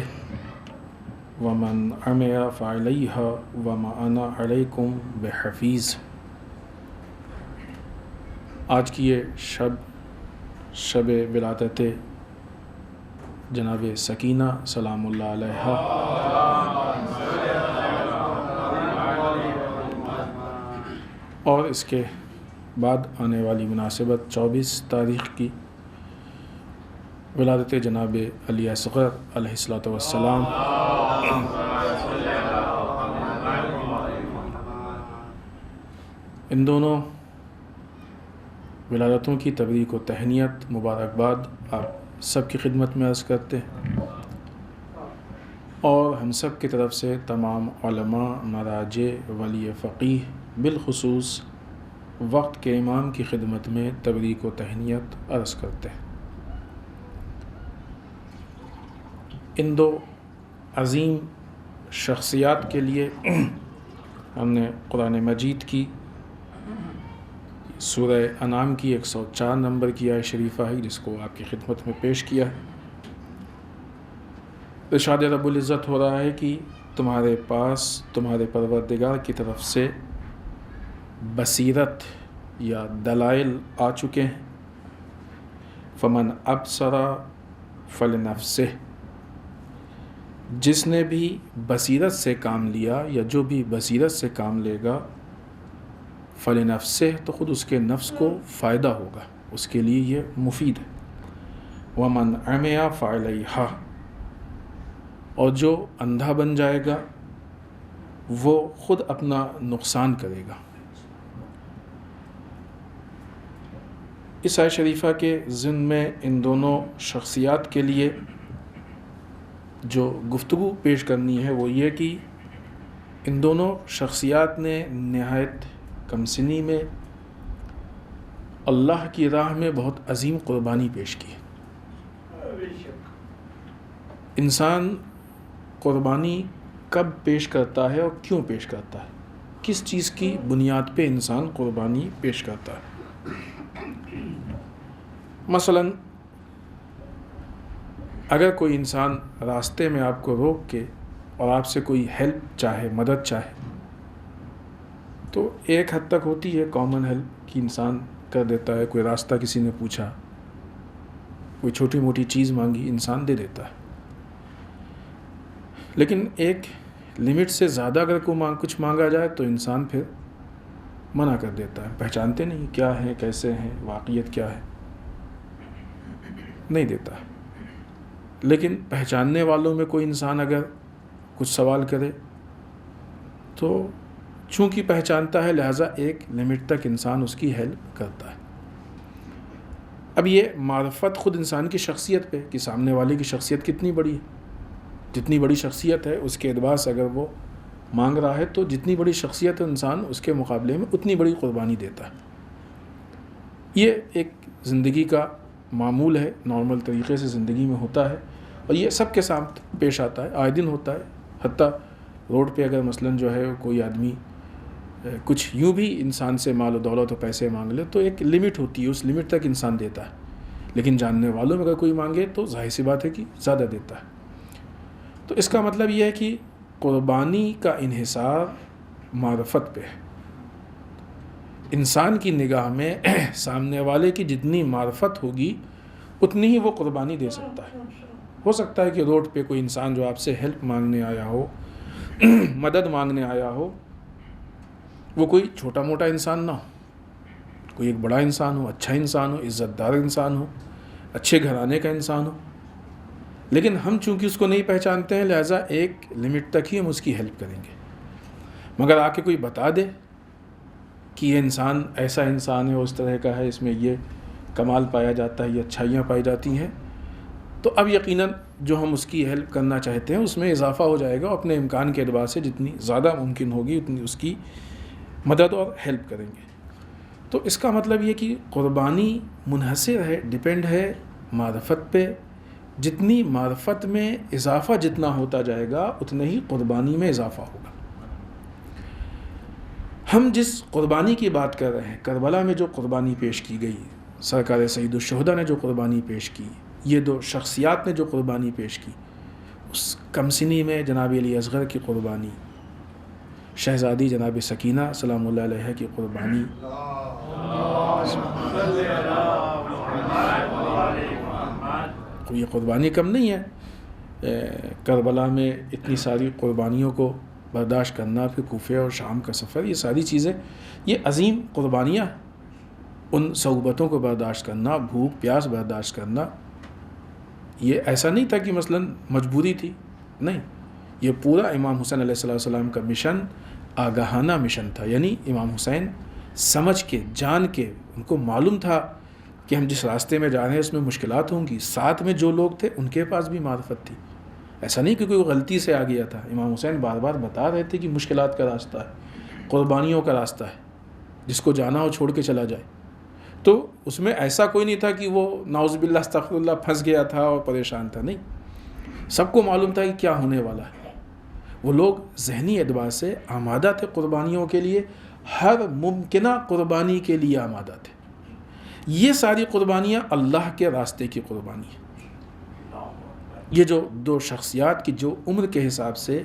ومن عمی فعلیہا وما انا علیکم بحفیظ۔ آج کی یہ شب ولادت جناب سکینہ سلام اللہ علیہا، اور اس کے بعد آنے والی مناسبت 24 تاریخ کی ولادت جناب علی اصغر علیہ الصلوۃ والسلام، ان دونوں ولادتوں کی تبریک و تہنیت مبارکباد آپ سب کی خدمت میں عرض کرتے ہیں، اور ہم سب کی طرف سے تمام علماء، مراجع، ولی فقیہ، بالخصوص وقت کے امام کی خدمت میں تبریک و تہنیت عرض کرتے ہیں۔ ان دو عظیم شخصیات کے لیے ہم نے قرآن مجید کی سورہ انعام کی 104 نمبر کی آیت شریفہ ہے جس کو آپ کی خدمت میں پیش کیا ہے۔ ارشاد رب العزت ہو رہا ہے کہ تمہارے پاس تمہارے پروردگار کی طرف سے بصیرت یا دلائل آ چکے ہیں، فمن ابصر فلنفسہ، جس نے بھی بصیرت سے کام لیا یا جو بھی بصیرت سے کام لے گا، فلنفسہ تو خود اس کے نفس کو فائدہ ہوگا، اس کے لیے یہ مفید ہے، ومن عمی فعلیہا، اور جو اندھا بن جائے گا وہ خود اپنا نقصان کرے گا۔ اس آیت شریفہ کے ضمن میں ان دونوں شخصیات کے لیے جو گفتگو پیش کرنی ہے وہ یہ کہ ان دونوں شخصیات نے نہایت کم سنی میں اللہ کی راہ میں بہت عظیم قربانی پیش کی. انسان قربانی کب پیش کرتا ہے اور کیوں پیش کرتا ہے؟ کس چیز کی بنیاد پہ انسان قربانی پیش کرتا ہے؟ مثلا اگر کوئی انسان راستے میں آپ کو روک کے اور آپ سے کوئی ہیلپ چاہے، مدد چاہے، تو ایک حد تک ہوتی ہے کامن ہیلپ کہ انسان کر دیتا ہے. کوئی راستہ کسی نے پوچھا، کوئی چھوٹی موٹی چیز مانگی، انسان دے دیتا ہے. لیکن ایک لمٹ سے زیادہ اگر کچھ مانگا جائے تو انسان پھر منع کر دیتا ہے. پہچانتے نہیں کیا ہے، کیسے ہیں، واقعیت کیا ہے، نہیں دیتا. لیکن پہچاننے والوں میں کوئی انسان اگر کچھ سوال کرے تو چونکہ پہچانتا ہے لہٰذا ایک لمٹ تک انسان اس کی ہیلپ کرتا ہے. اب یہ معرفت خود انسان کی شخصیت پہ کہ سامنے والے کی شخصیت کتنی بڑی ہے. جتنی بڑی شخصیت ہے اس کے اعتبار سے اگر وہ مانگ رہا ہے تو جتنی بڑی شخصیت انسان اس کے مقابلے میں اتنی بڑی قربانی دیتا ہے. یہ ایک زندگی کا معمول ہے، نارمل طریقے سے زندگی میں ہوتا ہے اور یہ سب کے ساتھ پیش آتا ہے، آئے دن ہوتا ہے. حتیٰ روڈ پہ اگر مثلاً جو ہے کوئی آدمی کچھ یوں بھی انسان سے مال و دولت و پیسے مانگ لے تو ایک لمٹ ہوتی ہے، اس لمٹ تک انسان دیتا ہے. لیکن جاننے والوں میں اگر کوئی مانگے تو ظاہر سی بات ہے کہ زیادہ دیتا ہے. تو اس کا مطلب یہ ہے کہ قربانی کا انحصار معرفت پہ ہے. انسان کی نگاہ میں سامنے والے کی جتنی معرفت ہوگی اتنی ہی وہ قربانی دے سکتا ہے. ہو سکتا ہے کہ روڈ پہ کوئی انسان جو آپ سے ہیلپ مانگنے آیا ہو، مدد مانگنے آیا ہو، وہ کوئی چھوٹا موٹا انسان نہ ہو، کوئی ایک بڑا انسان ہو، اچھا انسان ہو، عزت دار انسان ہو، اچھے گھرانے کا انسان ہو. لیکن ہم چونکہ اس کو نہیں پہچانتے ہیں لہٰذا ایک لمٹ تک ہی ہم اس کی ہیلپ کریں گے. مگر آ کے کوئی بتا دے کہ یہ انسان ایسا انسان ہے، اس طرح کا ہے، اس میں یہ کمال پایا جاتا ہے، یہ اچھائیاں پائی جاتی ہیں، تو اب یقیناً جو ہم اس کی ہیلپ کرنا چاہتے ہیں اس میں اضافہ ہو جائے گا. اپنے امکان کے اعتبار سے جتنی زیادہ ممکن ہوگی اتنی اس کی مدد اور ہیلپ کریں گے. تو اس کا مطلب یہ کہ قربانی منحصر ہے، ڈیپینڈ ہے معرفت پہ. جتنی معرفت میں اضافہ جتنا ہوتا جائے گا اتنے ہی قربانی میں اضافہ ہوگا. ہم جس قربانی کی بات کر رہے ہیں، کربلا میں جو قربانی پیش کی گئی، سرکار سید الشہداء نے جو قربانی پیش کی، یہ دو شخصیات نے جو قربانی پیش کی، اس کمسنی میں جناب علی اصغر کی قربانی، شہزادی جناب سکینہ سلام اللہ علیہ کی قربانی، یہ قربانی کم نہیں ہے. کربلا میں اتنی ساری قربانیوں کو برداشت کرنا، پھر کوفہ اور شام کا سفر، یہ ساری چیزیں یہ عظیم قربانیاں. ان صعوبتوں کو برداشت کرنا، بھوک پیاس برداشت کرنا، یہ ایسا نہیں تھا کہ مثلا مجبوری تھی، نہیں، یہ پورا امام حسین علیہ السلام کا مشن آگاہانہ مشن تھا. یعنی امام حسین سمجھ کے، جان کے، ان کو معلوم تھا کہ ہم جس راستے میں جا رہے ہیں اس میں مشکلات ہوں گی. ساتھ میں جو لوگ تھے ان کے پاس بھی معرفت تھی. ایسا نہیں کہ کوئی غلطی سے آ گیا تھا. امام حسین بار بار بتا رہے تھے کہ مشکلات کا راستہ ہے، قربانیوں کا راستہ ہے، جس کو جانا ہو چھوڑ کے چلا جائے. تو اس میں ایسا کوئی نہیں تھا کہ وہ نعوذ باللہ استغفر اللہ پھنس گیا تھا اور پریشان تھا. نہیں، سب کو معلوم تھا کہ کیا ہونے والا ہے. وہ لوگ ذہنی اعتبار سے آمادہ تھے قربانیوں کے لیے، ہر ممکنہ قربانی کے لیے آمادہ تھے. یہ ساری قربانیاں اللہ کے راستے کی قربانی ہیں. یہ جو دو شخصیات کی جو عمر کے حساب سے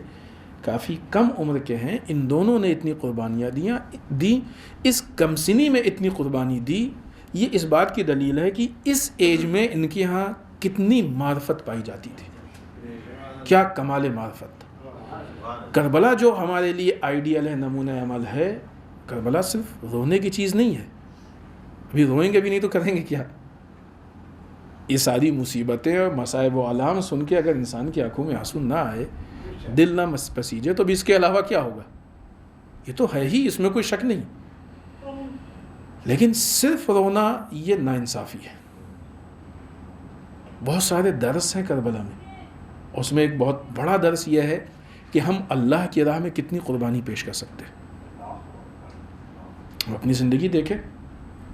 کافی کم عمر کے ہیں، ان دونوں نے اتنی قربانیاں دی. اس کم سنی میں اتنی قربانی دی، یہ اس بات کی دلیل ہے کہ اس ایج میں ان کے ہاں کتنی معرفت پائی جاتی تھی، کیا کمال معرفت. کربلا جو ہمارے لیے آئیڈیل ہے، نمونہ عمل ہے، کربلا صرف رونے کی چیز نہیں ہے. ابھی روئیں گے بھی نہیں تو کریں گے کیا. یہ ساری مصیبتیں اور مصائب و آلام سن کے اگر انسان کی آنکھوں میں آنسو نہ آئے، دل نہ پسیجے، تو بھی اس کے علاوہ کیا ہوگا. یہ تو ہے ہی، اس میں کوئی شک نہیں. لیکن صرف رونا یہ ناانصافی ہے. بہت سارے درس ہیں کربلا میں، اس میں ایک بہت بڑا درس یہ ہے کہ ہم اللہ کی راہ میں کتنی قربانی پیش کر سکتے ہیں. ہم اپنی زندگی دیکھیں،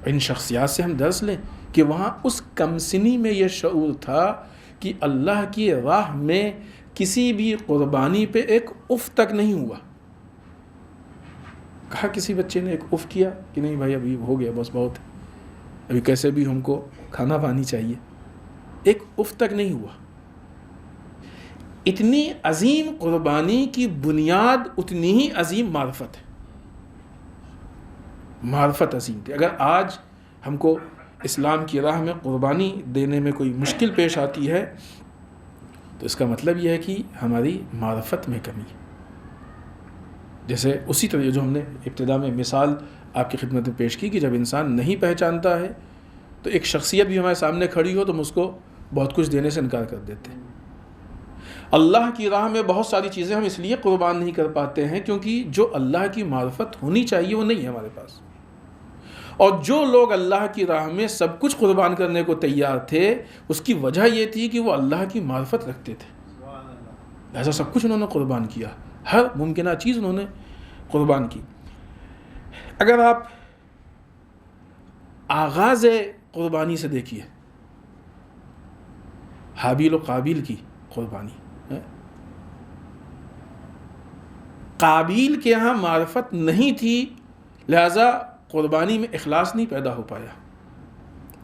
ان شخصیات سے ہم درس لیں کہ وہاں اس کمسنی میں یہ شعور تھا کہ اللہ کی راہ میں کسی بھی قربانی پہ ایک اف تک نہیں ہوا. کہا کسی بچے نے ایک اف کیا کہ نہیں بھائی ابھی ہو گیا، بس بہت ہے، ابھی کیسے بھی ہم کو کھانا پانی چاہیے. ایک اف تک نہیں ہوا. اتنی عظیم قربانی کی بنیاد اتنی ہی عظیم معرفت ہے. معرفت عظیم تھی. اگر آج ہم کو اسلام کی راہ میں قربانی دینے میں کوئی مشکل پیش آتی ہے تو اس کا مطلب یہ ہے کہ ہماری معرفت میں کمی ہے. جیسے اسی طرح جو ہم نے ابتدا میں مثال آپ کی خدمت میں پیش کی کہ جب انسان نہیں پہچانتا ہے تو ایک شخصیت بھی ہمارے سامنے کھڑی ہو تو ہم اس کو بہت کچھ دینے سے انکار کر دیتے ہیں. اللہ کی راہ میں بہت ساری چیزیں ہم اس لیے قربان نہیں کر پاتے ہیں کیونکہ جو اللہ کی معرفت ہونی چاہیے وہ نہیں ہے ہمارے پاس. اور جو لوگ اللہ کی راہ میں سب کچھ قربان کرنے کو تیار تھے اس کی وجہ یہ تھی کہ وہ اللہ کی معرفت رکھتے تھے، لہذا سب کچھ انہوں نے قربان کیا، ہر ممکنہ چیز انہوں نے قربان کی. اگر آپ آغاز قربانی سے دیکھیے، حابیل و قابیل کی قربانی. قابیل کے یہاں معرفت نہیں تھی لہذا قربانی میں اخلاص نہیں پیدا ہو پایا،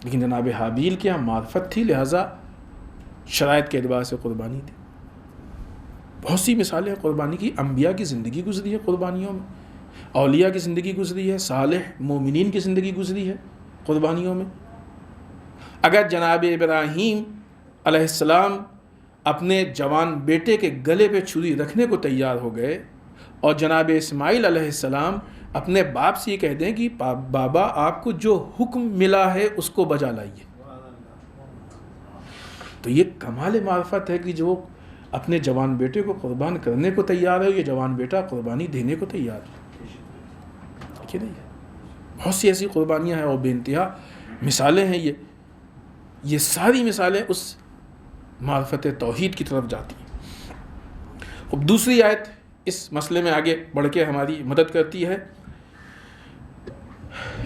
لیکن جناب حابیل کے یہاں معرفت تھی لہذا شرائط کے اعتبار سے قربانی تھی. بہت سی مثالیں ہیں قربانی کی. انبیاء کی زندگی گزری ہے قربانیوں میں، اولیاء کی زندگی گزری ہے، صالح مومنین کی زندگی گزری ہے قربانیوں میں. اگر جناب ابراہیم علیہ السلام اپنے جوان بیٹے کے گلے پہ چھری رکھنے کو تیار ہو گئے اور جناب اسماعیل علیہ السلام اپنے باپ سے یہ کہہ دیں کہ بابا آپ کو جو حکم ملا ہے اس کو بجا لائیے، تو یہ کمال معرفت ہے کہ جو اپنے جوان بیٹے کو قربان کرنے کو تیار ہے، یہ جوان بیٹا قربانی دینے کو تیار ہے. دیکھیے نا، بہت سی ایسی قربانیاں ہیں اور بے انتہا مثالیں ہیں. یہ ساری مثالیں اس معرفت توحید کی طرف جاتی ہیں. اب دوسری آیت اس مسئلے میں آگے بڑھ کے ہماری مدد کرتی ہے.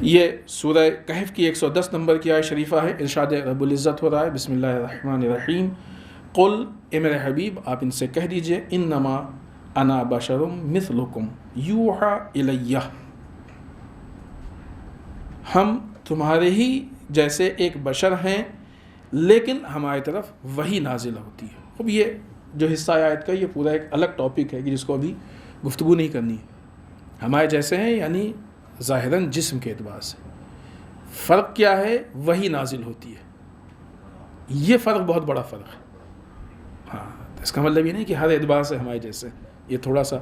یہ سورہ کہف کی 110 نمبر کی آیت شریفہ ہے. ارشاد رب العزت ہو رہا ہے، بسم اللہ الرحمن الرحیم، قل، اے میرے حبیب آپ ان سے کہہ دیجئے، انما انا بشر مثلکم یوحی الیہ، ہم تمہارے ہی جیسے ایک بشر ہیں لیکن ہماری طرف وحی نازل ہوتی ہے. اب یہ جو حصہ آیت کا یہ پورا ایک الگ ٹاپک ہے کہ جس کو ابھی گفتگو نہیں کرنی ہے. ہمارے جیسے ہیں یعنی ظاہراً جسم کے اعتبار سے. فرق کیا ہے؟ وحی نازل ہوتی ہے. یہ فرق بہت بڑا فرق ہے. ہاں، اس کا مطلب یہ نہیں کہ ہر اعتبار سے ہمارے جیسے. یہ تھوڑا سا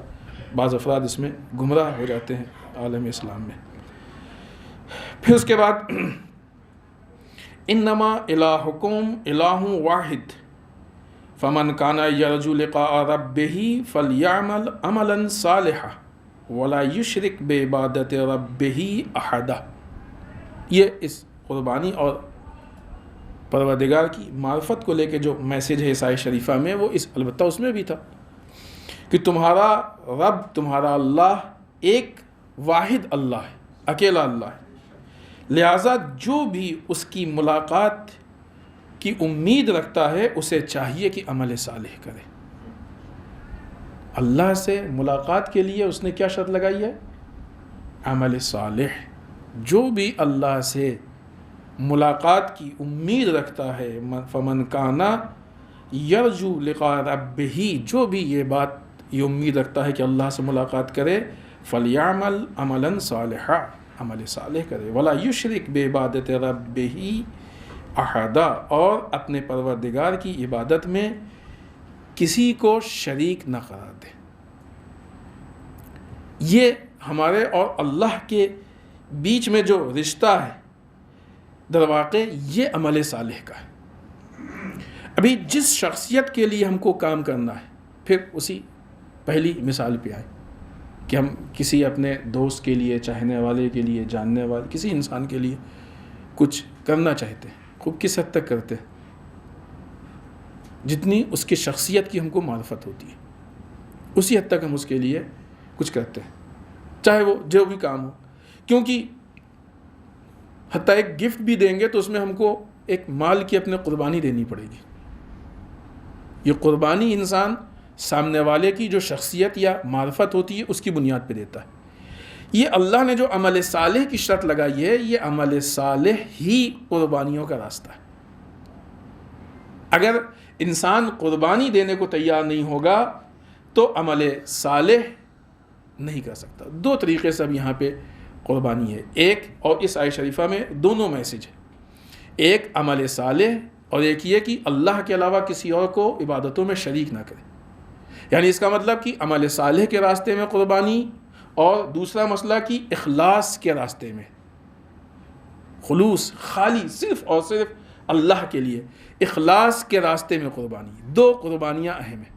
بعض افراد اس میں گمراہ ہو جاتے ہیں عالم اسلام میں. پھر اس کے بعد انما الہکم الہ واحد فمن کان یرجو لقاء ربہ فلیعمل عملا صالحا ولا یشرک بعبادت ربہ احدا. یہ اس قربانی اور پروردگار کی معرفت کو لے کے جو میسیج ہے عیسائی شریفہ میں، وہ البتہ اس میں بھی تھا کہ تمہارا رب، تمہارا اللہ ایک واحد اللہ ہے، اکیلا اللہ ہے. لہٰذا جو بھی اس کی ملاقات کی امید رکھتا ہے اسے چاہیے کہ عمل صالح کرے. اللہ سے ملاقات کے لیے اس نے کیا شرط لگائی ہے؟ عمل صالح. جو بھی اللہ سے ملاقات کی امید رکھتا ہے، فمن کانا یرجو لقاء ربہ، جو بھی یہ امید رکھتا ہے کہ اللہ سے ملاقات کرے، فلیعمل عملا صالحا، عمل صالح کرے، ولا یشرک بعبادت ربہ احدا، اور اپنے پروردگار کی عبادت میں کسی کو شریک نہ قرار دے. یہ ہمارے اور اللہ کے بیچ میں جو رشتہ ہے در واقع یہ عمل صالح کا ہے. ابھی جس شخصیت کے لیے ہم کو کام کرنا ہے، پھر اسی پہلی مثال پہ آئے. کہ ہم کسی اپنے دوست کے لیے، چاہنے والے کے لیے، جاننے والے کسی انسان کے لیے کچھ کرنا چاہتے ہیں، خوب کس حد تک کرتے ہیں؟ جتنی اس کی شخصیت کی ہم کو معرفت ہوتی ہے اسی حد تک ہم اس کے لیے کچھ کرتے ہیں، چاہے وہ جو بھی کام ہو. کیونکہ حتیٰ ایک گفٹ بھی دیں گے تو اس میں ہم کو ایک مال کی اپنے قربانی دینی پڑے گی. یہ قربانی انسان سامنے والے کی جو شخصیت یا معرفت ہوتی ہے اس کی بنیاد پہ دیتا ہے. یہ اللہ نے جو عمل صالح کی شرط لگائی ہے، یہ عمل صالح ہی قربانیوں کا راستہ ہے. اگر انسان قربانی دینے کو تیار نہیں ہوگا تو عمل صالح نہیں کر سکتا. دو طریقے سے اب یہاں پہ قربانی ہے. ایک، اور اس آیت شریفہ میں دونوں میسج ہے، ایک عمل صالح اور ایک یہ کہ اللہ کے علاوہ کسی اور کو عبادتوں میں شریک نہ کرے. یعنی اس کا مطلب کہ عمل صالح کے راستے میں قربانی، اور دوسرا مسئلہ کہ اخلاص کے راستے میں، خلوص، خالی صرف اور صرف اللہ کے لیے، اخلاص کے راستے میں قربانی. دو قربانیاں اہم ہیں.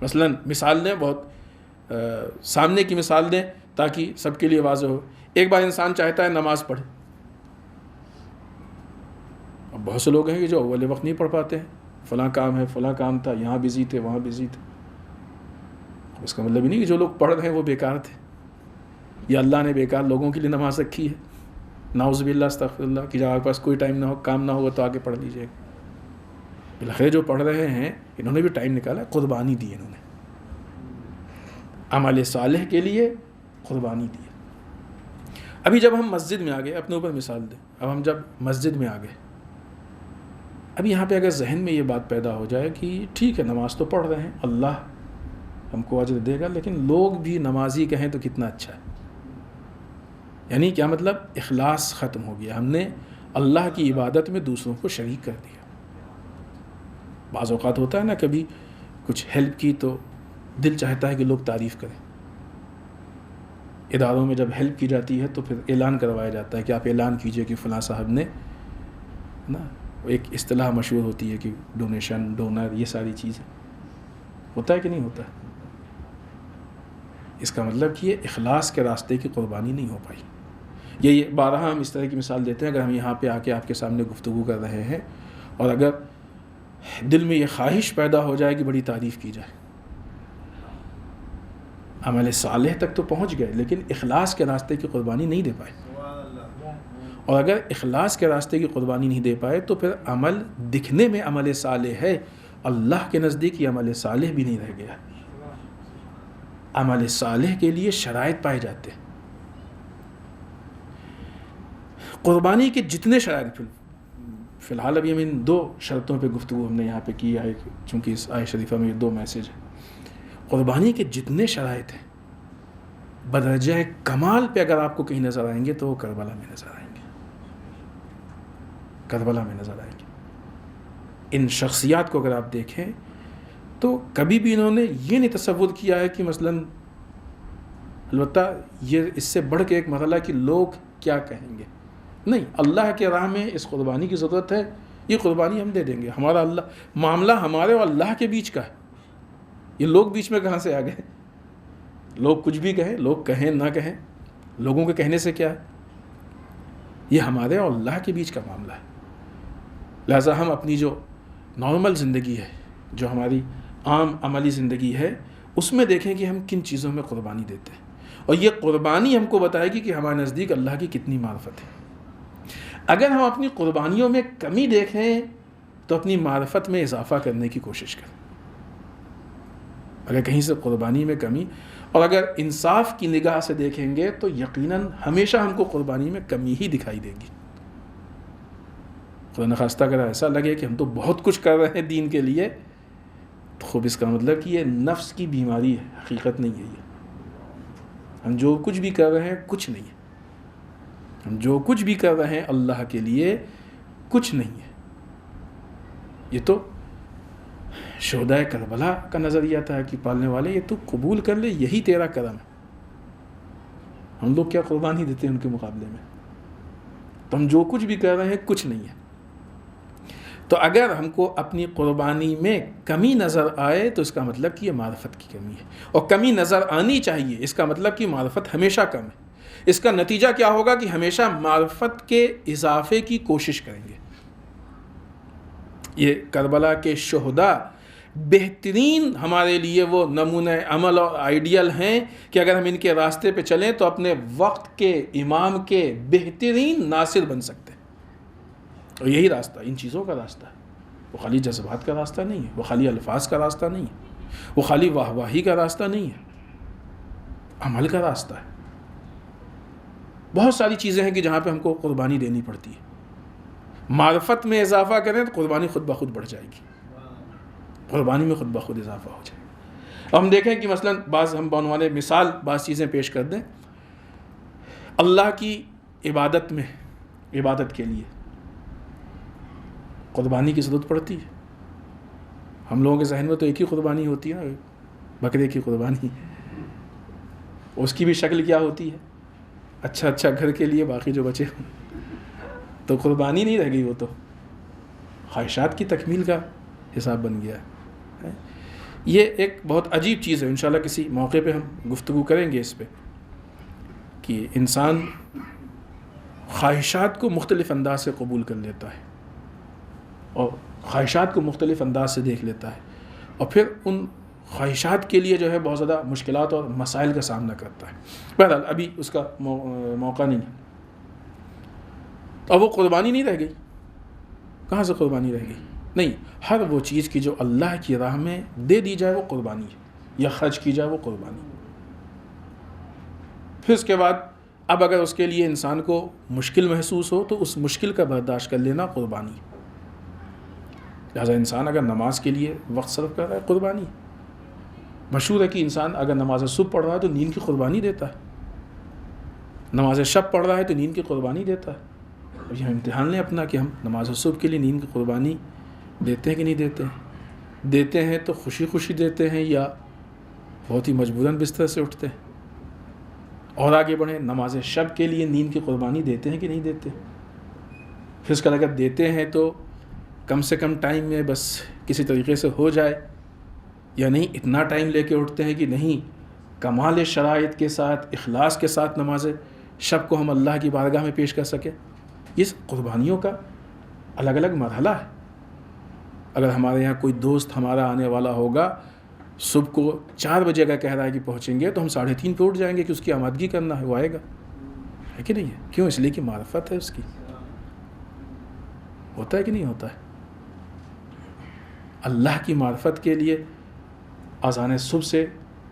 مثلا مثال دیں، بہت سامنے کی مثال دیں تاکہ سب کے لیے واضح ہو. ایک بار انسان چاہتا ہے نماز پڑھے، اب بہت سے لوگ ہیں کہ جو اول وقت نہیں پڑھ پاتے ہیں، فلاں کام ہے، فلاں کام تھا، یہاں بزی تھے، وہاں بزی تھے. اس کا مطلب ہی نہیں کہ جو لوگ پڑھ رہے ہیں وہ بیکار تھے، یا اللہ نے بیکار لوگوں کے لیے نماز رکھی ہے. نعوذ باللہ، استغفر اللہ، کہ جب آپ کے پاس کوئی ٹائم نہ ہو، کام نہ ہوگا تو آگے پڑھ لیجیے. بالآخر جو پڑھ رہے ہیں انہوں نے بھی ٹائم نکالا، قربانی دی، انہوں نے عمل صالح کے لیے قربانی دی. ابھی جب ہم مسجد میں آ گئے، اپنے اوپر مثال دیں، اب ہم جب مسجد میں آ گئے، اب یہاں پہ اگر ذہن میں یہ بات پیدا ہو جائے کہ ٹھیک ہے نماز تو پڑھ رہے ہیں، اللہ ہم کو اجر دے گا، لیکن لوگ بھی نمازی کہیں تو کتنا اچھا ہے. یعنی کیا مطلب؟ اخلاص ختم ہو گیا، ہم نے اللہ کی عبادت میں دوسروں کو شریک کر دیا. بعض اوقات ہوتا ہے نا، کبھی کچھ ہیلپ کی تو دل چاہتا ہے کہ لوگ تعریف کریں. اداروں میں جب ہیلپ کی جاتی ہے تو پھر اعلان کروایا جاتا ہے کہ آپ اعلان کیجئے کہ فلاں صاحب نے نا، ایک اصطلاح مشہور ہوتی ہے کہ ڈونیشن، ڈونر، یہ ساری چیزیں. ہوتا ہے کہ نہیں ہوتا؟ اس کا مطلب کہ یہ اخلاص کے راستے کی قربانی نہیں ہو پائی. یہ بارہا ہم اس طرح کی مثال دیتے ہیں. اگر ہم یہاں پہ آ کے آپ کے سامنے گفتگو کر رہے ہیں اور اگر دل میں یہ خواہش پیدا ہو جائے کہ بڑی تعریف کی جائے، عمل صالح تک تو پہنچ گئے لیکن اخلاص کے راستے کی قربانی نہیں دے پائے. اور اگر اخلاص کے راستے کی قربانی نہیں دے پائے تو پھر عمل دکھنے میں عمل صالح ہے، اللہ کے نزدیک یہ عمل صالح بھی نہیں رہ گیا. عمل صالح کے لیے شرائط پائے جاتے ہیں. قربانی کے جتنے شرائط، فی الحال ابھی ہم ان دو شرطوں پہ گفتگو ہم نے یہاں پہ کی ہے، چونکہ اس آیت شریفہ میں یہ دو میسج ہیں. قربانی کے جتنے شرائط ہیں بدرجہ کمال پہ اگر آپ کو کہیں نظر آئیں گے تو وہ کربلا میں نظر آئیں گے. کربلا میں نظر آئیں گے. ان شخصیات کو اگر آپ دیکھیں تو کبھی بھی انہوں نے یہ نہیں تصور کیا ہے کہ مثلاً، البتہ یہ اس سے بڑھ کے ایک مرحلہ کہ لوگ کیا کہیں گے، نہیں، اللہ کے راہ میں اس قربانی کی ضرورت ہے، یہ قربانی ہم دے دیں گے. ہمارا اللہ، معاملہ ہمارے اور اللہ کے بیچ کا ہے. یہ لوگ بیچ میں کہاں سے آ گئے؟ لوگ کچھ بھی کہیں، لوگ کہیں نہ کہیں، لوگوں کے کہنے سے کیا ہے؟ یہ ہمارے اور اللہ کے بیچ کا معاملہ ہے. لہٰذا ہم اپنی جو نارمل زندگی ہے، جو ہماری عام عملی زندگی ہے، اس میں دیکھیں کہ ہم کن چیزوں میں قربانی دیتے ہیں، اور یہ قربانی ہم کو بتائے گی کہ ہمارے نزدیک اللہ کی کتنی معرفت ہے. اگر ہم اپنی قربانیوں میں کمی دیکھیں تو اپنی معرفت میں اضافہ کرنے کی کوشش کریں. اگر کہیں سے قربانی میں کمی، اور اگر انصاف کی نگاہ سے دیکھیں گے تو یقیناً ہمیشہ ہم کو قربانی میں کمی ہی دکھائی دے گی. خدا نخواستہ اگر ایسا لگے کہ ہم تو بہت کچھ کر رہے ہیں دین کے لیے، تو خوب اس کا مطلب کہ یہ نفس کی بیماری ہے، حقیقت نہیں ہے. یہ ہم جو کچھ بھی کر رہے ہیں کچھ نہیں ہے. ہم جو کچھ بھی کر رہے ہیں اللہ کے لیے کچھ نہیں ہے. یہ تو شہدائے کربلا کا نظریہ تھا کہ پالنے والے یہ تو قبول کر لے، یہی تیرا کرم ہے. ہم لوگ کیا قربانی دیتے ہیں ان کے مقابلے میں؟ تو ہم جو کچھ بھی کر رہے ہیں کچھ نہیں ہے. تو اگر ہم کو اپنی قربانی میں کمی نظر آئے تو اس کا مطلب کہ یہ معرفت کی کمی ہے، اور کمی نظر آنی چاہیے، اس کا مطلب کہ معرفت ہمیشہ کم ہے۔ اس کا نتیجہ کیا ہوگا کہ ہمیشہ معرفت کے اضافے کی کوشش کریں گے۔ یہ کربلا کے شہداء بہترین ہمارے لیے وہ نمونہ عمل اور آئیڈیل ہیں کہ اگر ہم ان کے راستے پہ چلیں تو اپنے وقت کے امام کے بہترین ناصر بن سکتے ہیں۔ اور یہی راستہ ان چیزوں کا راستہ ہے، وہ خالی جذبات کا راستہ نہیں ہے، وہ خالی الفاظ کا راستہ نہیں ہے، وہ خالی واہ واہی کا راستہ نہیں ہے، عمل کا راستہ ہے۔ بہت ساری چیزیں ہیں کہ جہاں پہ ہم کو قربانی دینی پڑتی ہے۔ معرفت میں اضافہ کریں تو قربانی خود بخود بڑھ جائے گی، قربانی میں خود بخود اضافہ ہو جائے گا۔ اب ہم دیکھیں کہ مثلا بعض ہم بعنوان مثال بعض چیزیں پیش کر دیں۔ اللہ کی عبادت میں، عبادت کے لیے قربانی کی ضرورت پڑتی ہے۔ ہم لوگوں کے ذہن میں تو ایک ہی قربانی ہوتی ہے نا، بکرے کی قربانی، اس کی بھی شکل کیا ہوتی ہے؟ اچھا گھر کے لیے، باقی جو بچے تو قربانی نہیں رہ گئی، وہ تو خواہشات کی تکمیل کا حساب بن گیا ہے۔ یہ ایک بہت عجیب چیز ہے، انشاءاللہ کسی موقع پہ ہم گفتگو کریں گے اس پہ، کہ انسان خواہشات کو مختلف انداز سے قبول کر لیتا ہے اور خواہشات کو مختلف انداز سے دیکھ لیتا ہے، اور پھر ان خواہشات کے لیے جو ہے بہت زیادہ مشکلات اور مسائل کا سامنا کرتا ہے۔ بہرحال ابھی اس کا موقع نہیں ہے۔ اب وہ قربانی نہیں رہ گئی، کہاں سے قربانی رہ گئی؟ نہیں، ہر وہ چیز کی جو اللہ کی راہ میں دے دی جائے وہ قربانی ہے، یا خرچ کی جائے وہ قربانی۔ پھر اس کے بعد اب اگر اس کے لیے انسان کو مشکل محسوس ہو تو اس مشکل کا برداشت کر لینا قربانی ہے۔ لہٰذا انسان اگر نماز کے لیے وقت صرف کر رہا ہے، قربانی ہے۔ مشہور ہے کہ انسان اگر نماز صبح پڑھ رہا ہے تو نیند کی قربانی دیتا ہے، نماز شب پڑھ رہا ہے تو نیند کی قربانی دیتا ہے۔ اب یہ ہم امتحان لیں اپنا کہ ہم نماز صبح کے لیے نیند کی قربانی دیتے ہیں کہ نہیں دیتے ہیں؟ دیتے ہیں تو خوشی خوشی دیتے ہیں یا بہت ہی مجبوراً بستر سے اٹھتے ہیں؟ اور آگے بڑھیں، نماز شب کے لیے نیند کی قربانی دیتے ہیں کہ نہیں دیتے؟ پھر اس کا اگر دیتے ہیں تو کم سے کم ٹائم میں بس کسی طریقے سے ہو جائے، یا نہیں اتنا ٹائم لے کے اٹھتے ہیں کہ نہیں کمال شرائط کے ساتھ، اخلاص کے ساتھ نماز شب کو ہم اللہ کی بارگاہ میں پیش کر سکیں۔ اس قربانیوں کا الگ الگ مرحلہ ہے۔ اگر ہمارے یہاں کوئی دوست ہمارا آنے والا ہوگا، صبح کو 4 بجے کا کہہ رہا ہے کہ پہنچیں گے، تو ہم 3:30 پہ اٹھ جائیں گے کہ اس کی آمادگی کرنا ہے، وہ آئے گا، ہے کہ نہیں ہے؟ کیوں؟ اس لیے کہ معرفت ہے اس کی۔ ہوتا ہے کہ نہیں ہوتا ہے؟ اللہ کی معرفت کے لیے اذان صبح سے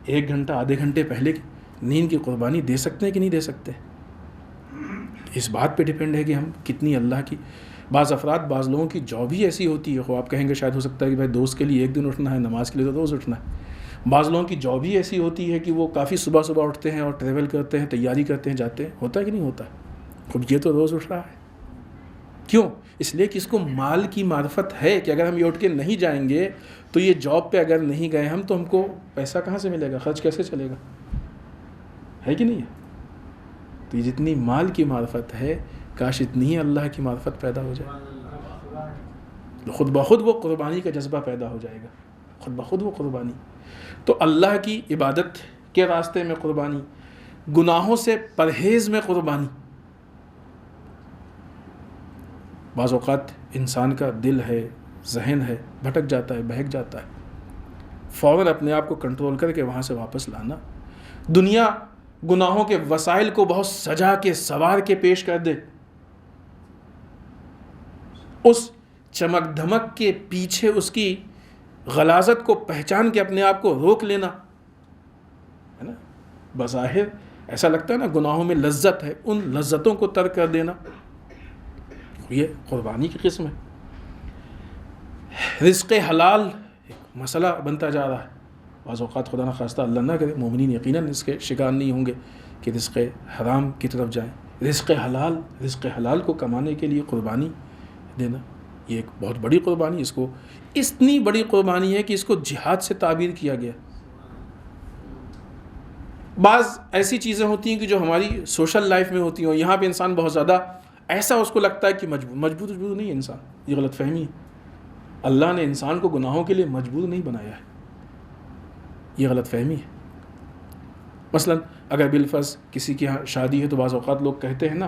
1 گھنٹہ آدھے گھنٹے پہلے نیند کی قربانی دے سکتے ہیں کہ نہیں دے سکتے؟ اس بات پہ ڈیپینڈ ہے کہ ہم کتنی اللہ کی۔ بعض افراد، بعض لوگوں کی جاب ہی ایسی ہوتی ہے، وہ آپ کہیں گے شاید ہو سکتا ہے کہ بھائی دوست کے لیے 1 دن اٹھنا ہے، نماز کے لیے تو روز اٹھنا ہے۔ بعض لوگوں کی جاب ہی ایسی ہوتی ہے کہ وہ کافی صبح اٹھتے ہیں اور ٹریول کرتے ہیں، تیاری کرتے ہیں، جاتے ہیں۔ ہوتا ہے کہ نہیں ہوتا ہے؟ خود یہ تو روز اٹھ رہا ہے۔ کیوں؟ اس لیے کہ اس کو مال کی معرفت ہے کہ اگر ہم یہ اٹھ کے نہیں جائیں گے تو یہ جاب پہ اگر نہیں گئے ہم تو ہم کو پیسہ کہاں سے ملے گا، خرچ کیسے چلے گا، ہے کہ نہیں ہے؟ تو یہ جتنی مال کی معرفت ہے، کاش اتنی ہی اللہ کی معرفت پیدا ہو جائے، خود بخود وہ قربانی کا جذبہ پیدا ہو جائے گا، خود بخود وہ قربانی۔ تو اللہ کی عبادت کے راستے میں قربانی، گناہوں سے پرہیز میں قربانی۔ بعض اوقات انسان کا دل ہے، ذہن ہے، بھٹک جاتا ہے، بہک جاتا ہے، فوراً اپنے آپ کو کنٹرول کر کے وہاں سے واپس لانا۔ دنیا گناہوں کے وسائل کو بہت سجا کے سوار کے پیش کر دے، اس چمک دھمک کے پیچھے اس کی غلاظت کو پہچان کے اپنے آپ کو روک لینا، ہے نا؟ بظاہر ایسا لگتا ہے نا گناہوں میں لذت ہے، ان لذتوں کو ترک کر دینا، یہ قربانی کی قسم ہے۔ رزق حلال ایک مسئلہ بنتا جا رہا ہے۔ بعض اوقات خدا نخواستہ اللہ نہ کرے، مومنین یقیناً اس کے شکار نہیں ہوں گے کہ رزق حرام کی طرف جائیں۔ رزق حلال کو کمانے کے لیے قربانی دینا، یہ ایک بہت بڑی قربانی، اس کو اتنی بڑی قربانی ہے کہ اس کو جہاد سے تعبیر کیا گیا۔ بعض ایسی چیزیں ہوتی ہیں کہ جو ہماری سوشل لائف میں ہوتی ہیں، یہاں پہ انسان بہت زیادہ ایسا اس کو لگتا ہے کہ مجبور نہیں ہے انسان، یہ غلط فہمی ہے۔ اللہ نے انسان کو گناہوں کے لیے مجبور نہیں بنایا ہے، یہ غلط فہمی ہے۔ مثلا اگر بالفرض کسی کی یہاں شادی ہے تو بعض اوقات لوگ کہتے ہیں نا،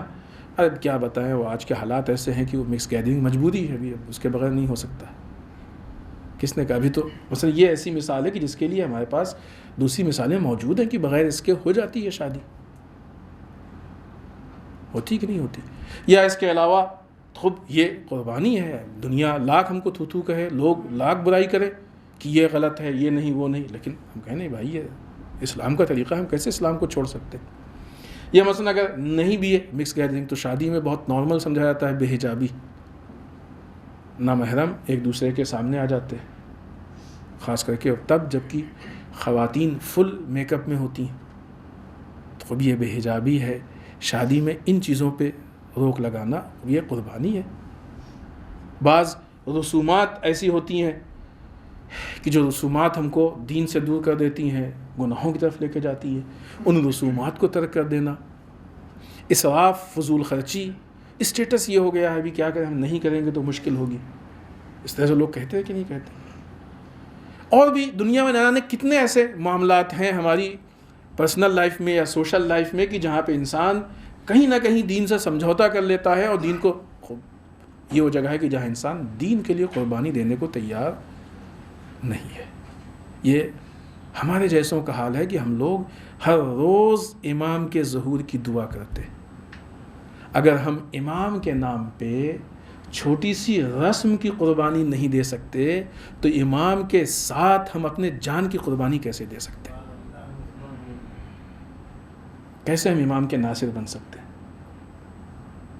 ارے کیا بتائیں، وہ آج کے حالات ایسے ہیں کہ وہ مکس گیدرنگ مجبوری ہے، ابھی اب اس کے بغیر نہیں ہو سکتا۔ کس نے کہا؟ ابھی تو مثلا یہ ایسی مثال ہے کہ جس کے لیے ہمارے پاس دوسری مثالیں موجود ہیں کہ بغیر اس کے ہو جاتی ہے شادی، ہوتی کہ نہیں ہوتی۔ یا اس کے علاوہ خود یہ قربانی ہے، دنیا لاکھ ہم کو تھو تھو کہے، لوگ لاکھ برائی کرے کہ یہ غلط ہے، یہ نہیں، وہ نہیں، لیکن ہم کہیں نہیں بھائی یہ اسلام کا طریقہ ہے، ہم کیسے اسلام کو چھوڑ سکتے ہیں۔ یا مثلا اگر نہیں بھی ہے مکس گیدرنگ تو شادی میں بہت نارمل سمجھا جاتا ہے بے حجابی، نامحرم ایک دوسرے کے سامنے آ جاتے ہیں، خاص کر کے تب جب کہ خواتین فل میک اپ میں ہوتی ہیں، تو اب یہ بے حجابی ہے۔ شادی میں ان چیزوں پہ روک لگانا یہ قربانی ہے۔ بعض رسومات ایسی ہوتی ہیں کہ جو رسومات ہم کو دین سے دور کر دیتی ہیں، گناہوں کی طرف لے کے جاتی ہے، ان رسومات کو ترک کر دینا، اسراف، فضول خرچی، اسٹیٹس یہ ہو گیا ہے ابھی کیا کریں، ہم نہیں کریں گے تو مشکل ہوگی، اس طرح سے لوگ کہتے ہیں کہ نہیں کہتے۔ اور بھی دنیا میں نہ جانے کتنے ایسے معاملات ہیں ہماری پرسنل لائف میں یا سوشل لائف میں کہ جہاں پہ انسان کہیں نہ کہیں دین سے سمجھوتا کر لیتا ہے، اور دین کو یہ وہ جگہ ہے کہ جہاں انسان دین کے لیے قربانی دینے کو تیار نہیں ہے۔ یہ ہمارے جیسوں کا حال ہے کہ ہم لوگ ہر روز امام کے ظہور کی دعا کرتے ہیں۔ اگر ہم امام کے نام پہ چھوٹی سی رسم کی قربانی نہیں دے سکتے تو امام کے ساتھ ہم اپنے جان کی قربانی کیسے دے سکتے ہیں؟ کیسے ہم امام کے ناصر بن سکتے ہیں؟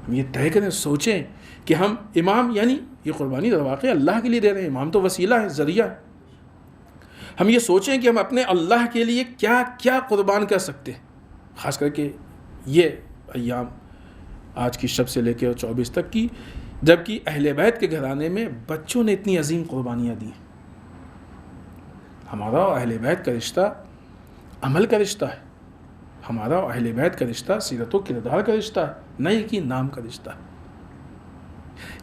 ہم یہ طے کریں، سوچیں کہ ہم امام یعنی یہ قربانی در واقع اللہ کے لیے دے رہے ہیں، امام تو وسیلہ ہے، ذریعہ۔ ہم یہ سوچیں کہ ہم اپنے اللہ کے لیے کیا کیا قربان کر سکتے ہیں، خاص کر کے یہ ایام آج کی شب سے لے کے 24 تک کی، جبکہ اہل بیت کے گھرانے میں بچوں نے اتنی عظیم قربانیاں دی ہیں۔ ہمارا اہل بیت کا رشتہ عمل کا رشتہ ہے، ہمارا اہل بیت کا رشتہ سیرت و کردار کا رشتہ ہے، نہیں کہ نام کا رشتہ ہے۔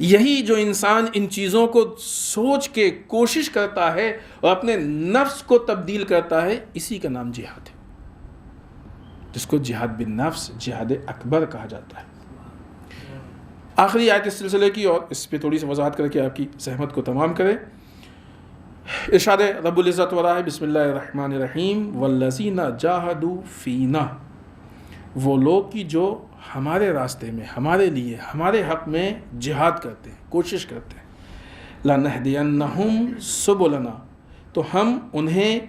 یہی جو انسان ان چیزوں کو سوچ کے کوشش کرتا ہے اور اپنے نفس کو تبدیل کرتا ہے، اسی کا نام جہاد ہے، جس کو جہاد بالنفس، جہاد اکبر کہا جاتا ہے۔ آخری آیت اس سلسلے کی، اور اس پہ تھوڑی سی وضاحت کر کے آپ کی زحمت کو تمام کریں۔ ارشاد رب العزت و رہا ہے، بسم اللہ الرحمن الرحیم، والذین جاہدوا فینا، وہ لوگ کی جو ہمارے راستے میں، ہمارے لیے، ہمارے حق میں جہاد کرتے ہیں، کوشش کرتے ہیں، لنہدینہم سبلنا، تو ہم انہیں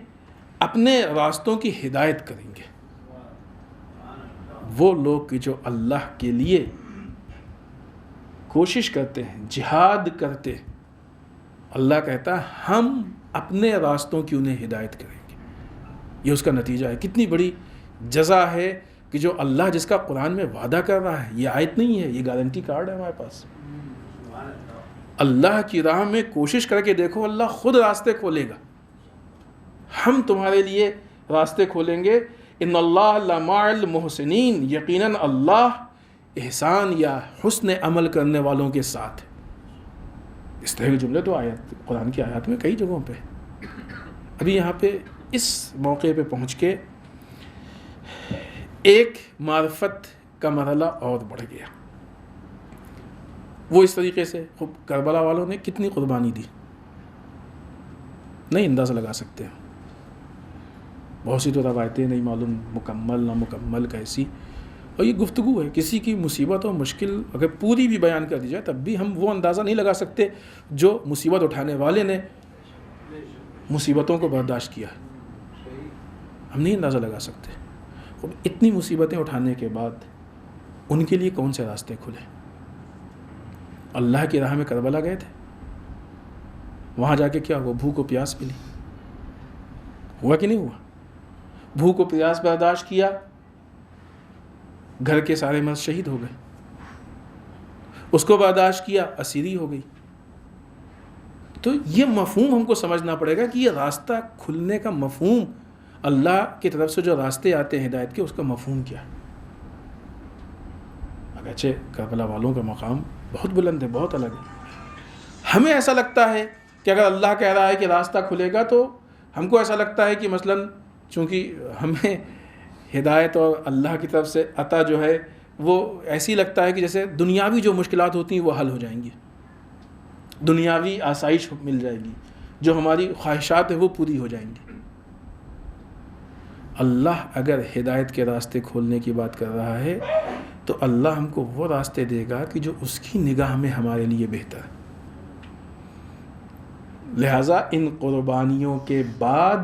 اپنے راستوں کی ہدایت کریں گے۔ وہ لوگ کی جو اللہ کے لیے کوشش کرتے ہیں، جہاد کرتے ہیں، اللہ کہتا ہے ہم اپنے راستوں کی انہیں ہدایت کریں گے۔ یہ اس کا نتیجہ ہے۔ کتنی بڑی جزا ہے کہ جو اللہ جس کا قرآن میں وعدہ کر رہا ہے، یہ آیت نہیں ہے، یہ گارنٹی کارڈ ہے ہمارے پاس۔ اللہ کی راہ میں کوشش کر کے دیکھو، اللہ خود راستے کھولے گا، ہم تمہارے لیے راستے کھولیں گے۔ ان اللہ لمع المحسنین، یقیناً اللہ احسان یا حسن عمل کرنے والوں کے ساتھ۔ اس طرح کے جملے تو آیات قرآن کی آیات میں کئی جگہوں پہ۔ ابھی یہاں پہ اس موقع پہ پہنچ کے ایک معرفت کا مرحلہ اور بڑھ گیا۔ وہ اس طریقے سے کربلا والوں نے کتنی قربانی دی نہیں اندازہ لگا سکتے ہیں۔ بہت سی تو روایتیں نہیں معلوم مکمل نہ مکمل کیسی، اور یہ گفتگو ہے، کسی کی مصیبت اور مشکل اگر پوری بھی بیان کر دی جائے تب بھی ہم وہ اندازہ نہیں لگا سکتے جو مصیبت اٹھانے والے نے مصیبتوں کو برداشت کیا ہے، ہم نہیں اندازہ لگا سکتے۔ اب اتنی مصیبتیں اٹھانے کے بعد ان کے لیے کون سے راستے کھلے؟ اللہ کی راہ میں کربلا گئے تھے، وہاں جا کے کیا ہوا؟ بھوک و پیاس ملی، ہوا کہ نہیں ہوا؟ بھوک و پیاس برداشت کیا، گھر کے سارے مرد شہید ہو گئے، اس کو برداشت کیا، اسیری ہو گئی۔ تو یہ مفہوم ہم کو سمجھنا پڑے گا کہ یہ راستہ کھلنے کا مفہوم، اللہ کی طرف سے جو راستے آتے ہیں ہدایت کے، اس کا مفہوم کیا ہے؟ اگرچہ کربلا والوں کا مقام بہت بلند ہے، بہت الگ ہے۔ ہمیں ایسا لگتا ہے کہ اگر اللہ کہہ رہا ہے کہ راستہ کھلے گا تو ہم کو ایسا لگتا ہے کہ مثلاً چونکہ ہمیں ہدایت اور اللہ کی طرف سے عطا جو ہے وہ ایسی لگتا ہے کہ جیسے دنیاوی جو مشکلات ہوتی ہیں وہ حل ہو جائیں گی، دنیاوی آسائش مل جائے گی، جو ہماری خواہشات ہیں وہ پوری ہو جائیں گی۔ اللہ اگر ہدایت کے راستے کھولنے کی بات کر رہا ہے تو اللہ ہم کو وہ راستے دے گا کہ جو اس کی نگاہ میں ہمارے لیے بہتر ہے۔ لہٰذا ان قربانیوں کے بعد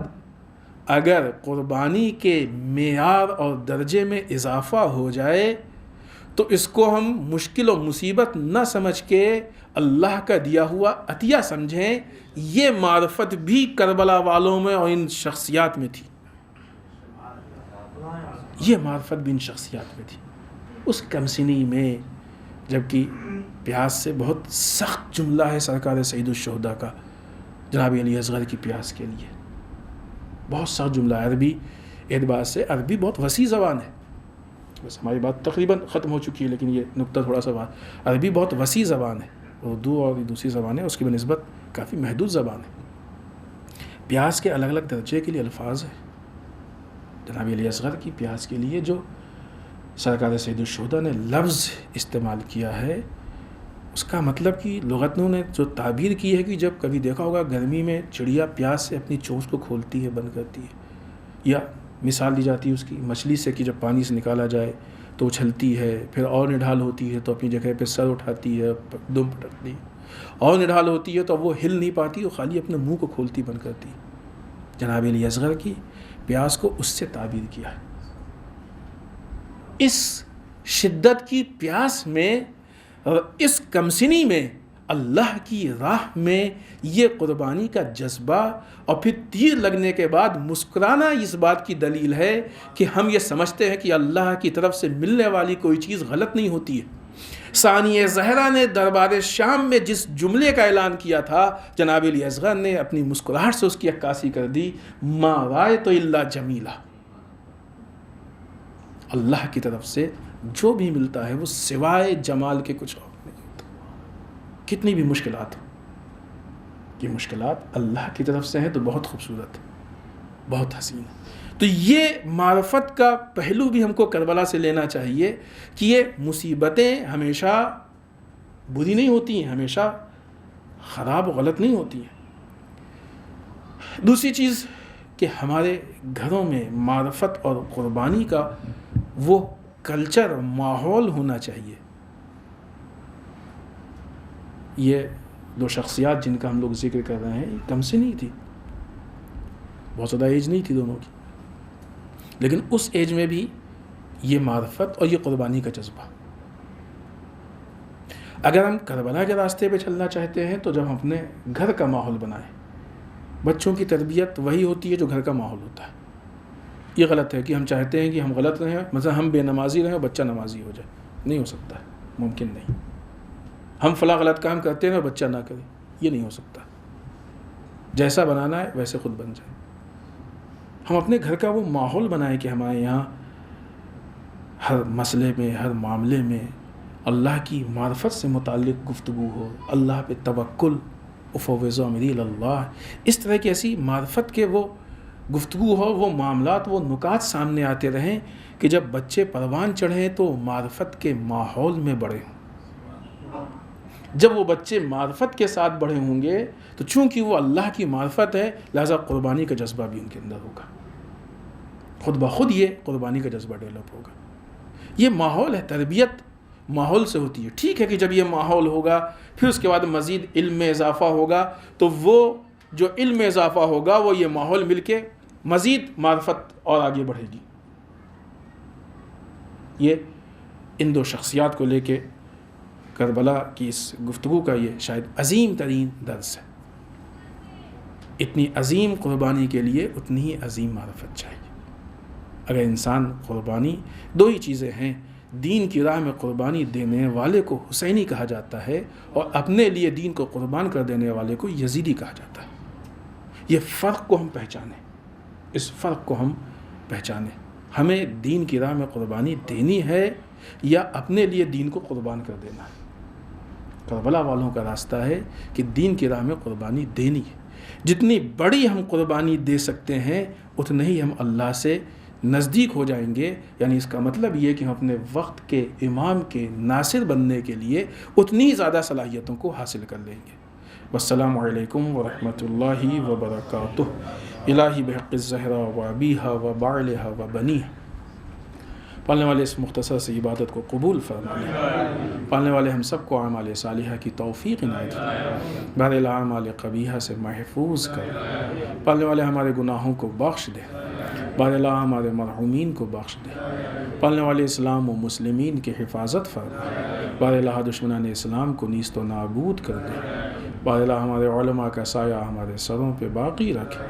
اگر قربانی کے معیار اور درجے میں اضافہ ہو جائے تو اس کو ہم مشکل و مصیبت نہ سمجھ کے اللہ کا دیا ہوا عطیہ سمجھیں۔ یہ معرفت بھی کربلا والوں میں اور ان شخصیات میں تھی، یہ معرفت بھی ان شخصیات میں تھی۔ اس کمسنی میں جبکہ پیاس سے بہت سخت جملہ ہے سرکار سید الشہداء کا جناب علی اصغر کی پیاس کے لیے، بہت سخت جملہ ہے۔ عربی اعتبار سے عربی بہت وسیع زبان ہے، بس ہماری بات تقریباً ختم ہو چکی ہے لیکن یہ نقطہ تھوڑا سا بات، عربی بہت وسیع زبان ہے، اردو اور دوسری زبان ہے اس کی بنسبت کافی محدود زبان ہے۔ پیاس کے الگ الگ درجے کے لیے الفاظ ہیں۔ جناب علی اصغر کی پیاس کے لیے جو سرکار سید الشہداء نے لفظ استعمال کیا ہے اس کا مطلب کہ لغتوں نے جو تعبیر کی ہے کہ جب کبھی دیکھا ہوگا گرمی میں چڑیا پیاس سے اپنی چونچ کو کھولتی ہے بند کرتی ہے، یا مثال دی جاتی ہے اس کی مچھلی سے کہ جب پانی سے نکالا جائے تو اچھلتی ہے، پھر اور نڈھال ہوتی ہے تو اپنی جگہ پہ سر اٹھاتی ہے، دم پٹکتی ہے، اور نڈھال ہوتی ہے تو وہ ہل نہیں پاتی، وہ خالی اپنے منہ کو کھولتی بند کرتی ہے۔ جناب علی اصغر کی پیاس کو اس سے تعبیر کیا ہے۔ اس شدت کی پیاس میں اور اس کمسنی میں اللہ کی راہ میں یہ قربانی کا جذبہ اور پھر تیر لگنے کے بعد مسکرانا اس بات کی دلیل ہے کہ ہم یہ سمجھتے ہیں کہ اللہ کی طرف سے ملنے والی کوئی چیز غلط نہیں ہوتی ہے۔ ثانیہ زہرا نے دربار شام میں جس جملے کا اعلان کیا تھا جناب علی اصغر نے اپنی مسکراہٹ سے اس کی عکاسی کر دی، ما رأیت الا جمیلا، اللہ کی طرف سے جو بھی ملتا ہے وہ سوائے جمال کے کچھ اور نہیں ہوتا۔ کتنی بھی مشکلات ہوں، یہ مشکلات اللہ کی طرف سے ہیں تو بہت خوبصورت ہے، بہت حسین ہے۔ تو یہ معرفت کا پہلو بھی ہم کو کربلا سے لینا چاہیے کہ یہ مصیبتیں ہمیشہ بری نہیں ہوتی ہیں، ہمیشہ خراب و غلط نہیں ہوتی ہیں۔ دوسری چیز کہ ہمارے گھروں میں معرفت اور قربانی کا وہ کلچر ماحول ہونا چاہیے۔ یہ دو شخصیات جن کا ہم لوگ ذکر کر رہے ہیں کم سے نہیں تھی، بہت زیادہ ایج نہیں تھی دونوں کی، لیکن اس ایج میں بھی یہ معرفت اور یہ قربانی کا جذبہ۔ اگر ہم کربلا کے راستے پہ چلنا چاہتے ہیں تو جب ہم اپنے گھر کا ماحول بنائیں، بچوں کی تربیت وہی ہوتی ہے جو گھر کا ماحول ہوتا ہے۔ یہ غلط ہے کہ ہم چاہتے ہیں کہ ہم غلط رہیں، مثلا ہم بے نمازی رہیں اور بچہ نمازی ہو جائے، نہیں ہو سکتا ہے، ممکن نہیں۔ ہم فلاں غلط کام کرتے ہیں اور بچہ نہ کرے، یہ نہیں ہو سکتا۔ جیسا بنانا ہے ویسے خود بن جائے۔ ہم اپنے گھر کا وہ ماحول بنائیں کہ ہمارے یہاں ہر مسئلے میں، ہر معاملے میں اللہ کی معرفت سے متعلق گفتگو ہو، اللہ پہ توکل، افوض امری اللہ، اس طرح کی ایسی معرفت کے وہ گفتگو ہو، وہ معاملات، وہ نکات سامنے آتے رہیں کہ جب بچے پروان چڑھیں تو معرفت کے ماحول میں بڑھے ہوں۔ جب وہ بچے معرفت کے ساتھ بڑھے ہوں گے تو چونکہ وہ اللہ کی معرفت ہے لہذا قربانی کا جذبہ بھی ان کے اندر ہوگا، خود بخود یہ قربانی کا جذبہ ڈیولپ ہوگا۔ یہ ماحول ہے، تربیت ماحول سے ہوتی ہے۔ ٹھیک ہے کہ جب یہ ماحول ہوگا پھر اس کے بعد مزید علم میں اضافہ ہوگا تو وہ جو علم میں اضافہ ہوگا وہ یہ ماحول مل کے مزید معرفت اور آگے بڑھے گی۔ یہ ان دو شخصیات کو لے کے کربلا کی اس گفتگو کا یہ شاید عظیم ترین درس ہے۔ اتنی عظیم قربانی کے لیے اتنی ہی عظیم معرفت چاہیے۔ اگر انسان قربانی، دو ہی چیزیں ہیں، دین کی راہ میں قربانی دینے والے کو حسینی کہا جاتا ہے اور اپنے لیے دین کو قربان کر دینے والے کو یزیدی کہا جاتا ہے۔ یہ فرق کو ہم پہچانیں، اس فرق کو ہم پہچانیں۔ ہمیں دین کی راہ میں قربانی دینی ہے یا اپنے لیے دین کو قربان کر دینا ہے۔ کربلا والوں کا راستہ ہے کہ دین کی راہ میں قربانی دینی ہے. جتنی بڑی ہم قربانی دے سکتے ہیں اتنے ہی ہم اللہ سے نزدیک ہو جائیں گے. یعنی اس کا مطلب یہ کہ ہم اپنے وقت کے امام کے ناصر بننے کے لیے اتنی زیادہ صلاحیتوں کو حاصل کر لیں گے. والسلام علیکم ورحمۃ اللہ وبرکاتہ. الہی بحق الزہرا و ابیہا و بعلہا و بنیہا. پالنے والے اس مختصر سی عبادت کو قبول فرما لیں. پالنے والے ہم سب کو اعمال صالحہ کی توفیق عنایت فرما. بہر اعمال قبیحہ سے محفوظ کر. پالنے والے ہمارے گناہوں کو بخش دے. بہر اللہ ہمارے مرحومین کو بخش دے. پالنے والے اسلام و مسلمین کی حفاظت فرما. بہر اللہ دشمنان اسلام کو نیست و نابود کر دے. بہر اللہ ہمارے علماء کا سایہ ہمارے سروں پہ باقی رکھے.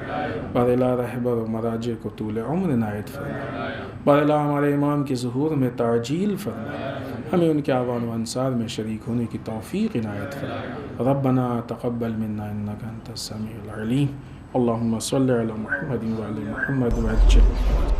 بہر اللہ رہبر و مراجع کو طول عمر عنایت فرما. بہر اللہ ہمارے امام کے ظہور میں تعجیل فرما. ہمیں ان کے اعوان و انصار میں شریک ہونے کی توفیق عنایت فرما. ربنا تقبل منا انک انت السمیع العلیم. اللہم صلی علی محمد وعلی محمد وعجل